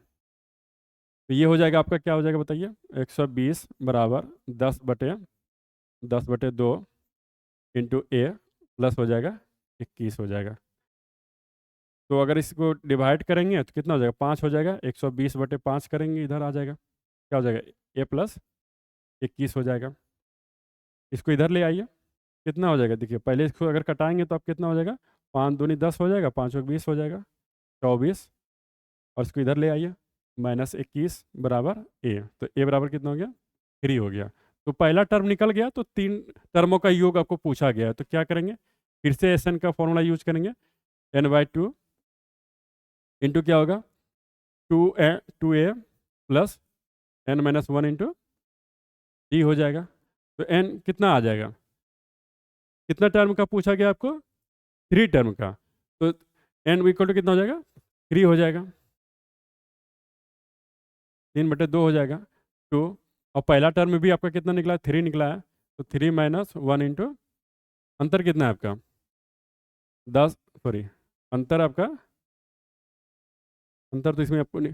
तो ये हो जाएगा आपका, क्या हो जाएगा बताइए? 120 बराबर 10/2 इंटू ए प्लस हो जाएगा 21 हो जाएगा। तो अगर इसको डिवाइड करेंगे तो कितना हो जाएगा? 5 हो जाएगा। 120/5 करेंगे, इधर आ जाएगा, क्या हो जाएगा? ए प्लस 21 हो जाएगा। इसको इधर ले आइए, कितना हो जाएगा? देखिए पहले इसको अगर कटाएंगे तो आप कितना हो जाएगा? 5 दूनी 10 हो जाएगा, 5 और 20 हो जाएगा 24। और इसको इधर ले आइए, -21 बराबर ए। तो ए बराबर कितना हो गया? 3 हो गया। तो पहला टर्म निकल गया, तो 3 टर्मों का योग आपको पूछा गया है। तो क्या करेंगे? फिर से एस एन का फॉर्मूला यूज करेंगे। n/2 इंटू क्या होगा? 2a plus n-1 into D हो जाएगा। तो n कितना आ जाएगा? कितना टर्म का पूछा गया आपको? 3 टर्म का। तो n इक्वल टू कितना हो जाएगा? 3 हो जाएगा। 3/2 हो जाएगा 2। और पहला टर्म भी आपका कितना निकला? 3 निकला है। तो 3-1 इंटू अंतर कितना है आपका? 10। सॉरी, अंतर आपका, अंतर तो इसमें आपको नहीं,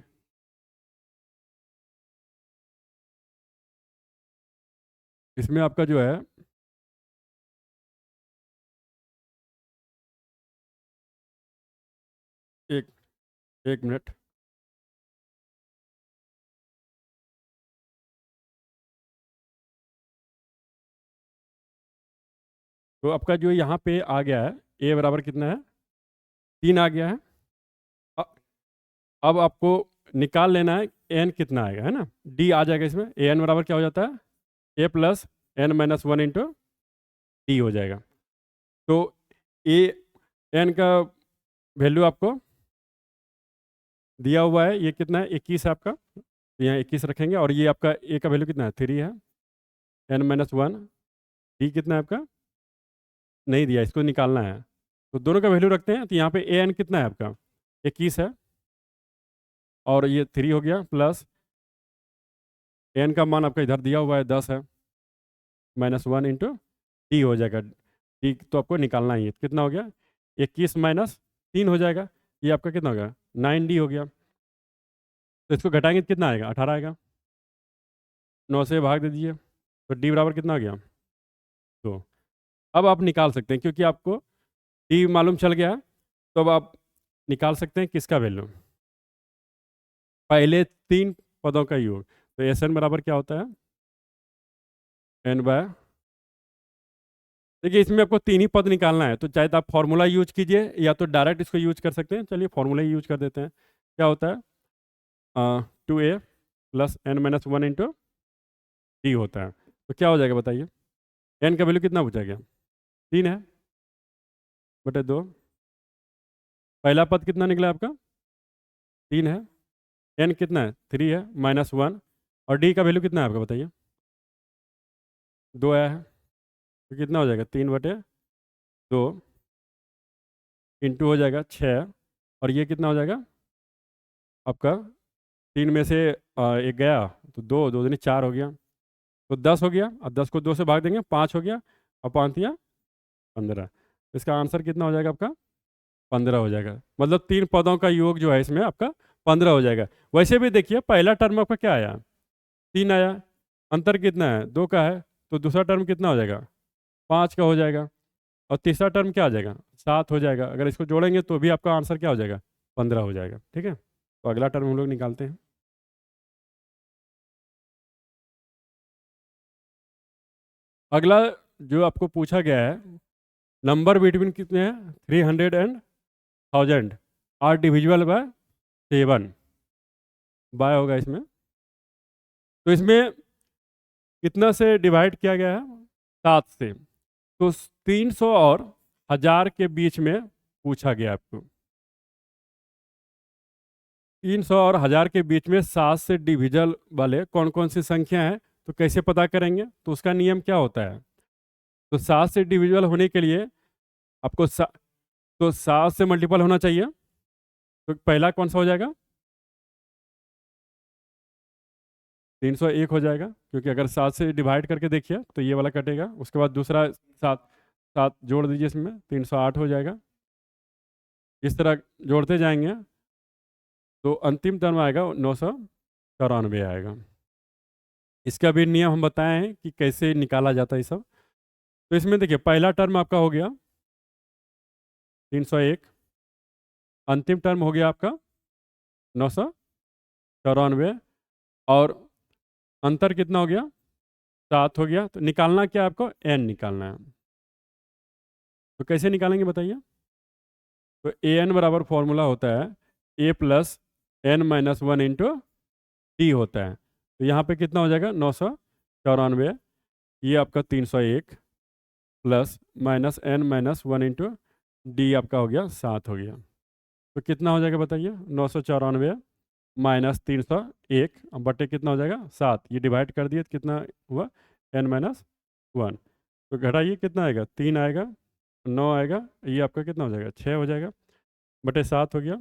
इसमें आपका जो है, एक एक मिनट, तो आपका जो यहाँ पे आ गया है ए बराबर कितना है? 3 आ गया है। अ- अब आपको निकाल लेना है एन कितना आएगा, है ना? डी आ जाएगा इसमें। ए एन बराबर क्या हो जाता है? A plus n-1 into D हो जाएगा। तो ए एन का वैल्यू आपको दिया हुआ है, ये कितना है? 21 है आपका। तो यहाँ 21 रखेंगे। और ये आपका ए का वैल्यू कितना है? 3 है। n-1 डी कितना है आपका? नहीं दिया, इसको निकालना है। तो दोनों का वैल्यू रखते हैं। तो यहाँ पे ए एन कितना है आपका? 21 है। और ये 3 हो गया, प्लस एन का मान आपका इधर दिया हुआ है 10 है, -1 इंटू डी हो जाएगा। डी तो आपको निकालना ही है। कितना हो गया? 21 माइनस 3 हो जाएगा। ये आपका कितना हो गया? 9D हो गया। तो इसको घटाएंगे तो कितना आएगा? 18 आएगा। 9 से भाग दे दीजिए, तो डी बराबर कितना हो गया? तो अब आप निकाल सकते हैं, क्योंकि आपको डी मालूम चल गया है। तो अब आप निकाल सकते हैं किसका वैल्यू? पहले 3 पदों का योग। तो एस एन बराबर क्या होता है? n/, देखिए इसमें आपको 3 ही पद निकालना है। तो चाहे तो आप फॉर्मूला यूज कीजिए, या तो डायरेक्ट इसको यूज कर सकते हैं। चलिए फॉर्मूला ही यूज कर देते हैं। क्या होता है? 2a plus n-1 into d होता है। तो क्या हो जाएगा बताइए? n का वैल्यू कितना पूछा गया? 3 है बटे 2। पहला पद कितना निकला आपका? 3 है। n कितना है? 3 है, -1। और डी का वैल्यू कितना है आपका बताइए? 2 आया है। तो कितना हो जाएगा? 3/2 इंटू हो जाएगा 6। और ये कितना हो जाएगा आपका? 3 में से एक गया, तो 2 2 दूनी 4 हो गया। तो 10 हो गया। अब 10 को 2 से भाग देंगे, 5 हो गया। और 5 या 15। इसका आंसर कितना हो जाएगा आपका? 15 हो जाएगा। मतलब 3 पदों का योग जो है इसमें आपका 15 हो जाएगा। वैसे भी देखिए पहला टर्म आपका क्या आया? 3 आया। अंतर कितना है? 2 का है। तो दूसरा टर्म कितना हो जाएगा? 5 का हो जाएगा। और तीसरा टर्म क्या आ जाएगा? 7 हो जाएगा। अगर इसको जोड़ेंगे तो भी आपका आंसर क्या हो जाएगा? 15 हो जाएगा। ठीक है, तो अगला टर्म हम लोग निकालते हैं। अगला जो आपको पूछा गया है नंबर बिटवीन कितने हैं, 300 and 1000 are divisible by 7 by होगा इसमें। तो इसमें कितना से डिवाइड किया गया है, 7 से। तो 300 और 1000 के बीच में पूछा गया आपको। 300 और 1000 के बीच में 7 से डिविजल वाले कौन कौन सी संख्या हैं, तो कैसे पता करेंगे, तो उसका नियम क्या होता है। तो 7 से डिविजल होने के लिए आपको तो 7 से मल्टीपल होना चाहिए। तो पहला कौन सा हो जाएगा, 301 हो जाएगा, क्योंकि अगर 7 से डिवाइड करके देखिए तो ये वाला कटेगा। उसके बाद दूसरा 7 7 जोड़ दीजिए, इसमें 308 हो जाएगा। इस तरह जोड़ते जाएंगे तो अंतिम टर्म आएगा 994 आएगा। इसका भी नियम हम बताए हैं कि कैसे निकाला जाता है ये सब। तो इसमें देखिए पहला टर्म आपका हो गया 301, अंतिम टर्म हो गया आपका 994, और अंतर कितना हो गया, 7 हो गया। तो निकालना क्या है आपको, n निकालना है। तो कैसे निकालेंगे बताइए। तो ए एन बराबर फॉर्मूला होता है a plus n minus 1 into d होता है। तो यहाँ पे कितना हो जाएगा, 994, ये आपका 301 plus minus n minus 1 into d आपका हो गया 7 हो गया। तो कितना हो जाएगा बताइए, 994 माइनस 301 अब बटे कितना हो जाएगा 7, ये डिवाइड कर दिए तो कितना हुआ, n माइनस 1। तो घटाइए कितना आएगा, 3 आएगा, 9 आएगा, ये आपका कितना हो जाएगा, 6 हो जाएगा, बटे 7 हो गया।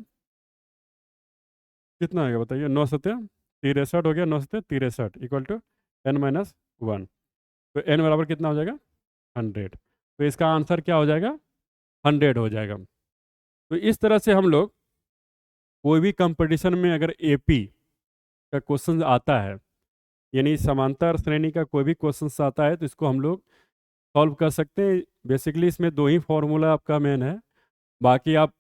कितना आएगा बताइए, 9 सत्या 63 हो गया, 9 सत्या 63 इक्वल टू n माइनस 1। तो n बराबर कितना हो जाएगा, 100। तो इसका आंसर क्या हो जाएगा, 100 हो जाएगा। तो इस तरह से हम लोग कोई भी कंपटीशन में अगर एपी का क्वेश्चन आता है, यानी समांतर श्रेणी का कोई भी क्वेश्चन आता है, तो इसको हम लोग सॉल्व कर सकते हैं। बेसिकली इसमें 2 ही फॉर्मूला आपका मेन है, बाकी आप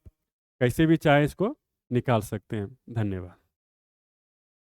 कैसे भी चाहें इसको निकाल सकते हैं। धन्यवाद।